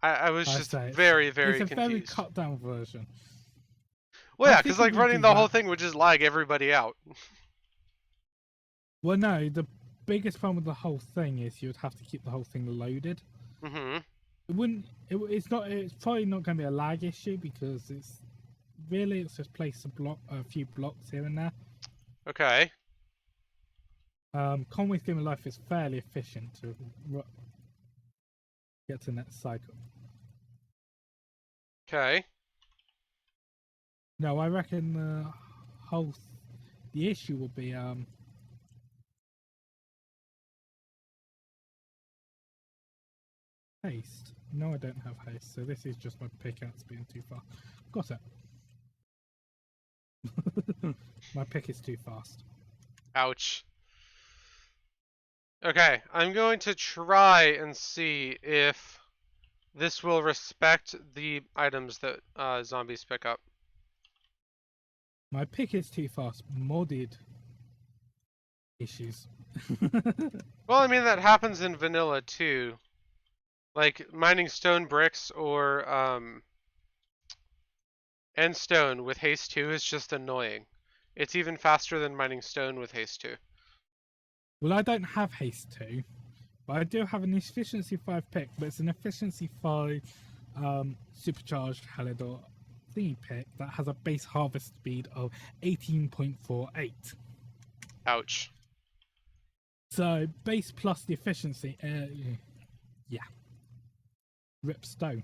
I was I just say very, very it's a confused. very cut down version. Well, yeah, I because think like it would running do the whole that. thing would just lag everybody out. Well, no, the biggest problem with the whole thing is you would have to keep the whole thing loaded. Mm-hmm. It wouldn't. It's not. It's probably not going to be a lag issue because it's just place a few blocks here and there. Okay. Conway's game of life is fairly efficient to get to the next cycle. Okay. No, I reckon the issue will be haste. No, I don't have haste, so this is just my pickaxe being too far. Got it. My pick is too fast. Ouch. Okay, I'm going to try and see if this will respect the items that zombies pick up. My pick is too fast. Modded issues. Well, I mean, that happens in vanilla too. Like mining stone bricks or end stone with haste 2 is just annoying. It's even faster than mining stone with haste 2. Well, I don't have haste 2, but I do have an efficiency 5 pick, but it's an efficiency 5 supercharged Halidor thingy pick that has a base harvest speed of 18.48. Ouch. So base plus the efficiency. Rip stone.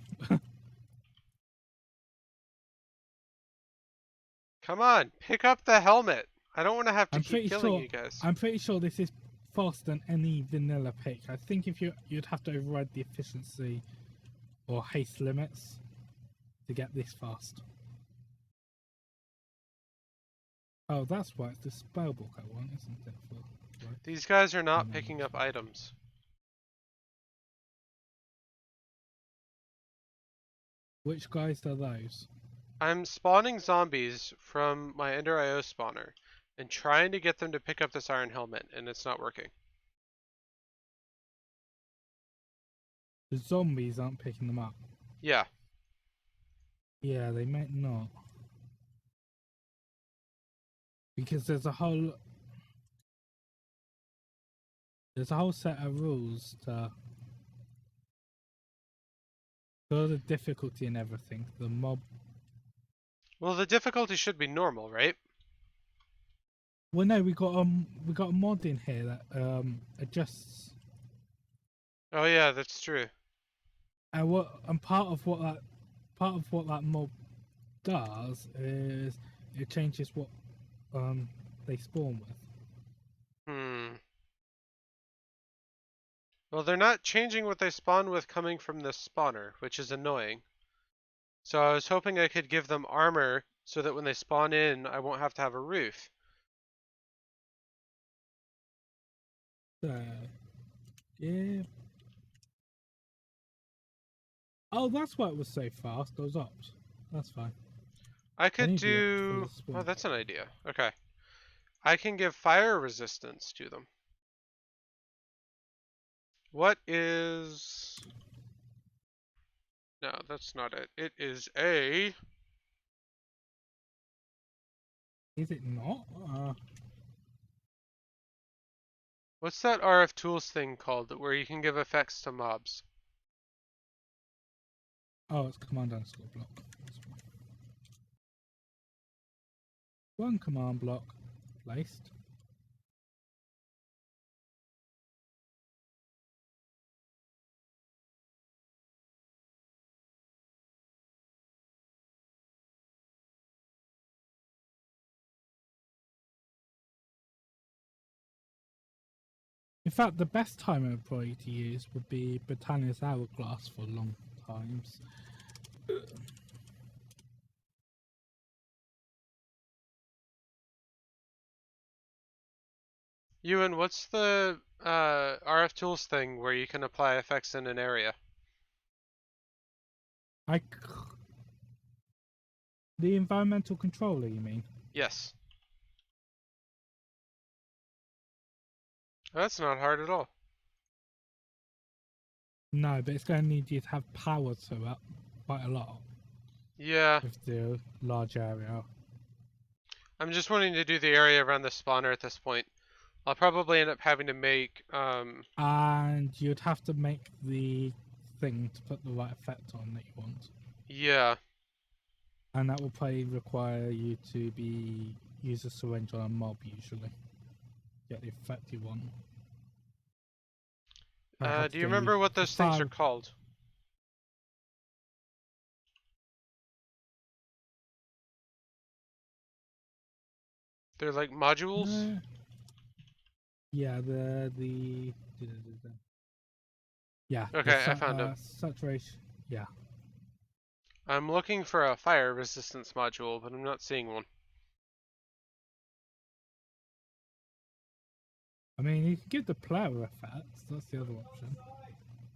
Come on, pick up the helmet. I don't want to have to I'm keep pretty killing sure. you guys. I'm pretty sure this is faster than any vanilla pick. I think if you'd have to override the efficiency or haste limits to get this fast. Oh, that's why it's the spellbook I want, isn't it? Right. These guys are not picking up items. Which guys are those? I'm spawning zombies from my Ender IO spawner and trying to get them to pick up this iron helmet, and it's not working. The zombies aren't picking them up. Yeah. Yeah, they might not. Because there's a whole set of rules to for the difficulty and everything. The mob. Well, the difficulty should be normal, right? Well, no, we got a mod in here that adjusts. Oh yeah, that's true. And part of what that mod does is it changes what they spawn with. Well, they're not changing what they spawn with coming from this spawner, which is annoying. So I was hoping I could give them armor so that when they spawn in, I won't have to have a roof. Yeah. Oh, that's why it was so fast. Those ops. That's fine. I could need the ops for do... the spawn. Oh, that's an idea. Okay. I can give fire resistance to them. What is... No, that's not it. It is a... Is it not? What's that RF tools thing called where you can give effects to mobs? Oh, it's command underscore block. One command block placed. In fact, the best timer probably to use would be Britannia's Hourglass for long times. Ewan, what's the RF tools thing where you can apply effects in an area? The environmental controller, you mean? Yes. That's not hard at all. No, but it's going to need you to have power to it quite a lot Yeah. with the large area. I'm just wanting to do the area around the spawner at this point. I'll probably end up having to make, And you'd have to make the thing to put the right effect on that you want. Yeah. And that will probably require you to use a syringe on a mob usually. Get the effect you want. Do you remember what those things are called? They're like modules? Yeah, yeah. Okay, I found them. Saturation. Yeah. I'm looking for a fire resistance module, but I'm not seeing one. I mean, you can give the player effects. That's the other option.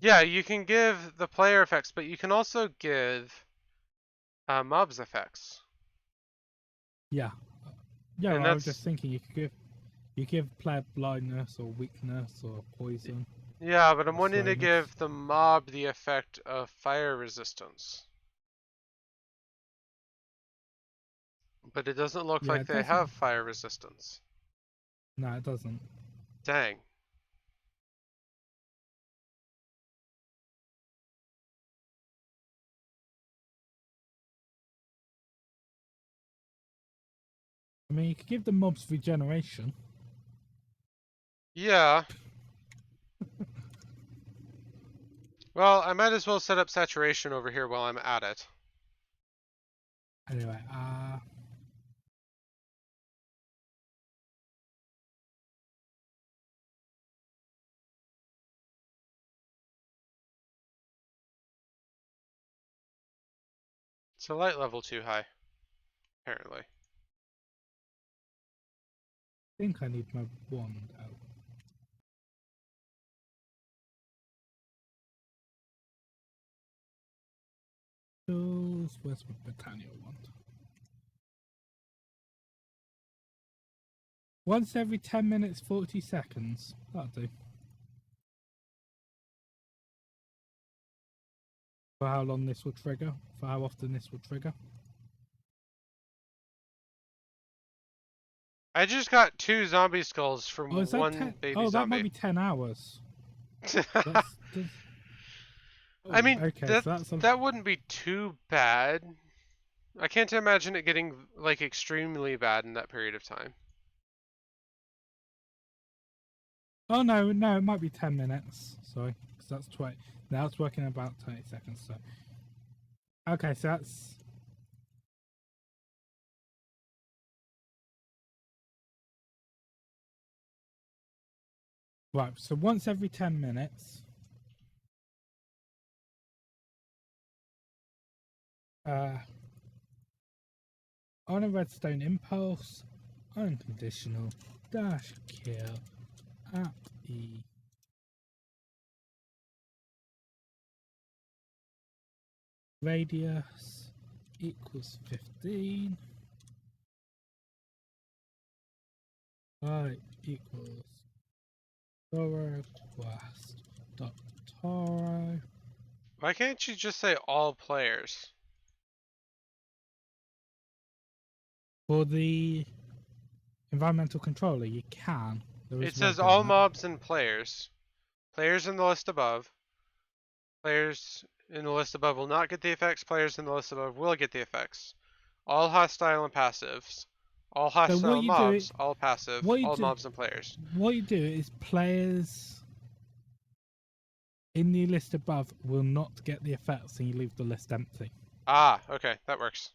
Yeah, you can give the player effects, but you can also give mobs effects. Yeah. Yeah, And well, I was just thinking you give player blindness or weakness or poison. Yeah, but I'm wanting to give the mob the effect of fire resistance. But it doesn't look like they have fire resistance. No, it doesn't. Dang. I mean, you could give the mobs regeneration. Yeah. Well, I might as well set up saturation over here while I'm at it. Anyway, It's a light level too high, apparently. I think I need my wand out. Tools, where's my Britannia wand? Once every 10 minutes, 40 seconds. That'll do. For how long this will trigger? For how often this will trigger? I just got 2 zombie skulls from Oh, is that 1 10? baby Oh, that might zombie. be 10 hours. That's, I mean, okay, that so that's a... that wouldn't be too bad. I can't imagine it getting like extremely bad in that period of time. Oh no, no, it might be 10 minutes. Sorry, because that's 20. Now it's working about 20 seconds. So, okay, so that's... Right, so once every 10 minutes, on a redstone impulse, unconditional, dash kill, at E. Radius equals 15. I equals Toro quest dot Toro. Why can't you just say all players? For the environmental controller, you can. There It is a way says of doing all that. mobs and players. Players in the list above. Players in the list above will not get the effects. Players in the list above will get the effects. All hostile and passives. All So hostile mobs, all passive, all mobs and players. what you do is players in the list above will not get the effects, and you leave the list empty. Ah, okay, that works.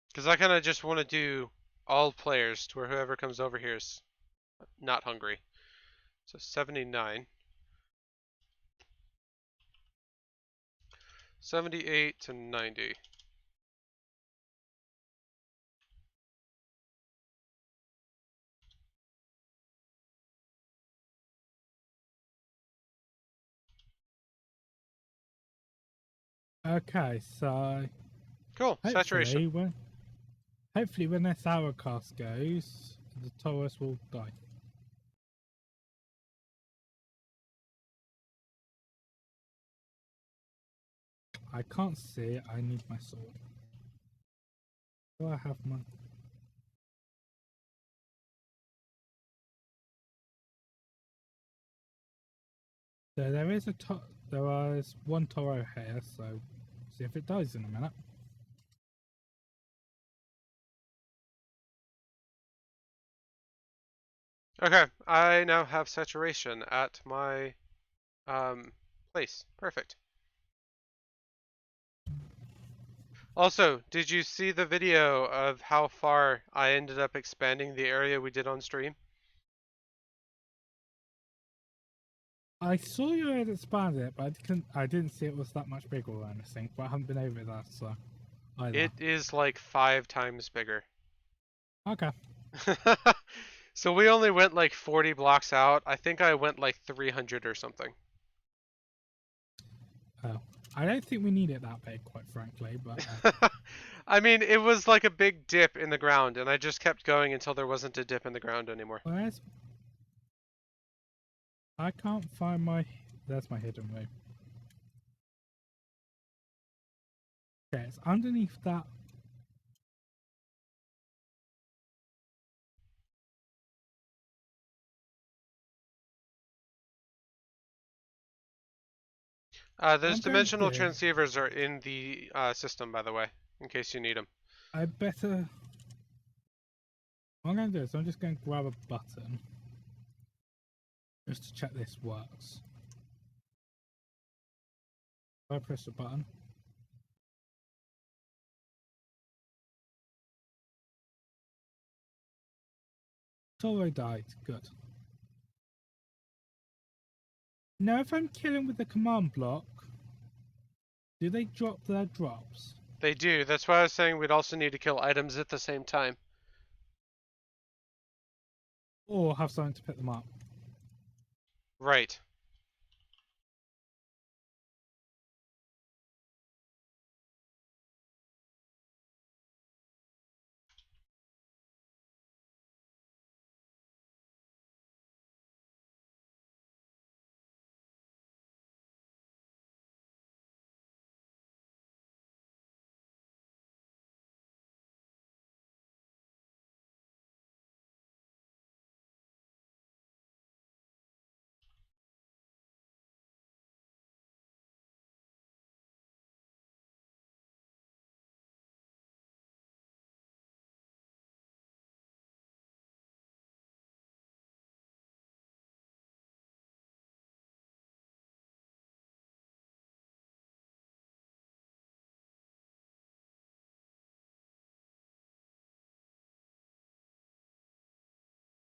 Because I kind of just want to do all players to where whoever comes over here is not hungry. So 79. 78 to 90. Okay, so Cool, saturation. hopefully when this hourcast goes, the Taurus will die. I can't see it. I need my sword. Do I have my... So there is there is one Toro here, so see if it dies in a minute. Okay, I now have saturation at my place. Perfect. Also, did you see the video of how far I ended up expanding the area we did on stream? I saw you had expanded it, but I didn't see it was that much bigger or anything, but I haven't been over that, so either. It is like 5 times bigger. Okay. So we only went like 40 blocks out. I think I went like 300 or something. Oh. I don't think we need it that big, quite frankly, but... I mean, it was like a big dip in the ground, and I just kept going until there wasn't a dip in the ground anymore. Where's... I can't find my... There's my hidden room. Okay, it's underneath that. Those I'm going dimensional to... transceivers are in the system, by the way, in case you need them. I better... What I'm going to do is I'm just going to grab a button. Just to check this works. I press the button. Toro died. Good. Now, if I'm killing with the command block, do they drop their drops? They do. That's why I was saying we'd also need to kill items at the same time. Or have something to pick them up? Right.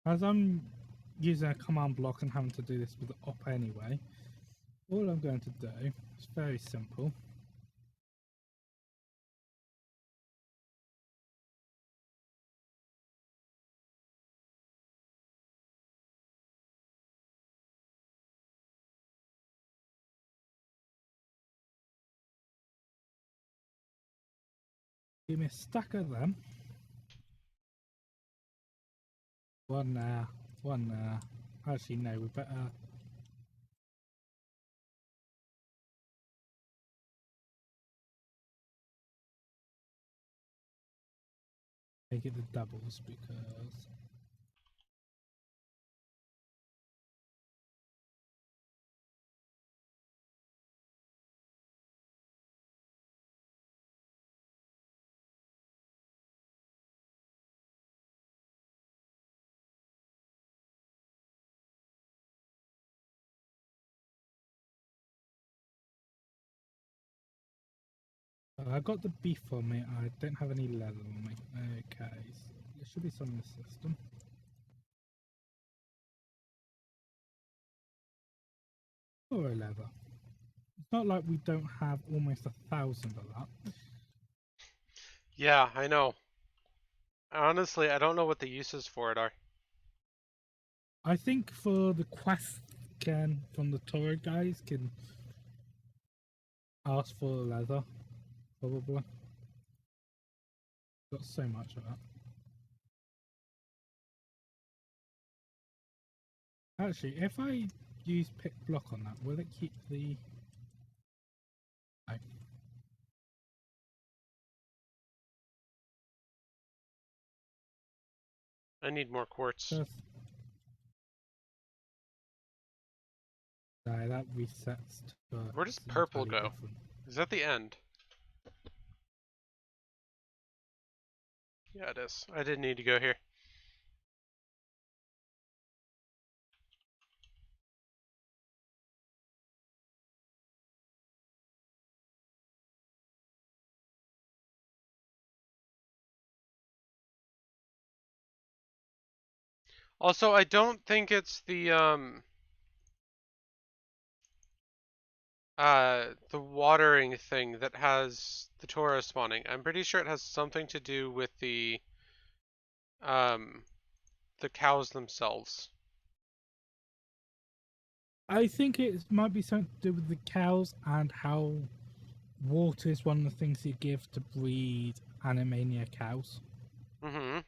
As I'm using a command block and having to do this with the op anyway, all I'm going to do is very simple. Give me a stack of them. One there, one there. Actually, no, we better. Make it the doubles because. I got the beef on me. I don't have any leather on me. Okay, so there should be some in the system. Or a leather. It's not like we don't have almost 1,000 of that. Yeah, I know. Honestly, I don't know what the uses for it are. I think for the quest, can from the Toro guys can ask for leather, probably. Got so much of that. Actually, if I use pick block on that, will it keep the? No. I need more quartz. Just... No, that resets to. Where does purple go? Is that the end? Yeah, it is. I didn't need to go here. Also, I don't think it's the watering thing that has the Toro spawning. I'm pretty sure it has something to do with um the cows themselves. I think it might be something to do with the cows and how water is one of the things you give to breed Animania cows. Mm-hmm.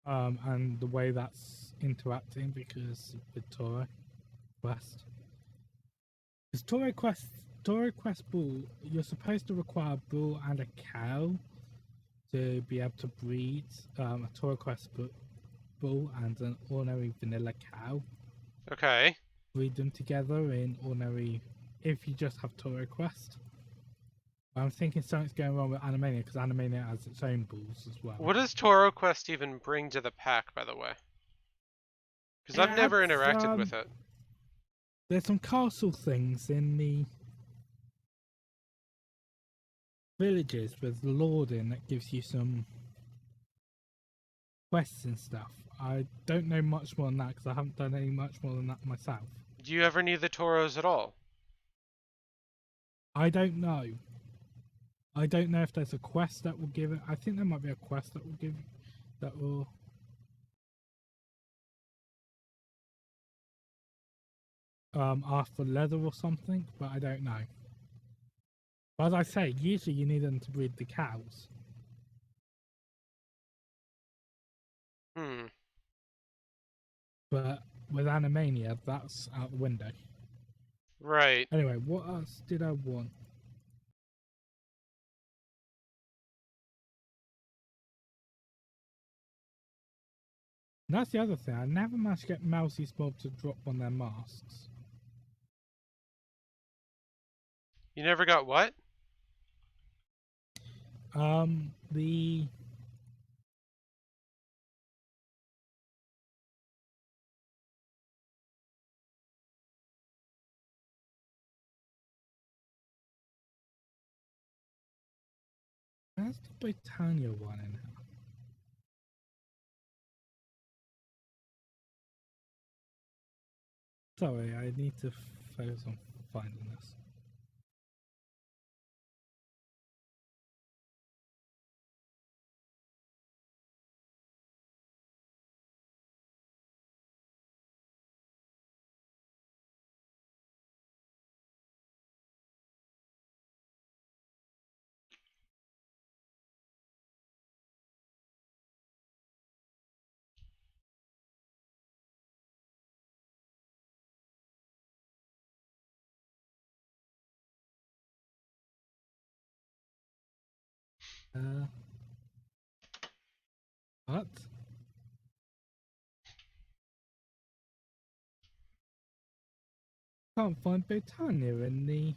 And the way that's interacting because with Toro Quest. Because Toro Quest Bull, you're supposed to require a bull and a cow to be able to breed a Toro Quest bull and an ordinary vanilla cow. Okay. Breed them together in ordinary, if you just have Toro Quest. I'm thinking something's going wrong with Animania because Animania has its own bulls as well. What does Toro Quest even bring to the pack, by the way? Because I've never interacted with it. There's some castle things in the villages with Lordin that gives you some quests and stuff. I don't know much more than that because I haven't done any much more than that myself. Do you ever need the Toros at all? I don't know. I don't know if there's a quest that will give it. I think there might be a quest that will give that will. Ask for leather or something, but I don't know. But as I say, usually you need them to breed the cows. Hmm. But with Animania, that's out the window. Right. Anyway, what else did I want? And that's the other thing. I never managed to get Mousy's Mob to drop on their masks. You never got what? The where's the Britannia one in here? Sorry, I need to focus on finding this. What? Can't find Britannia in the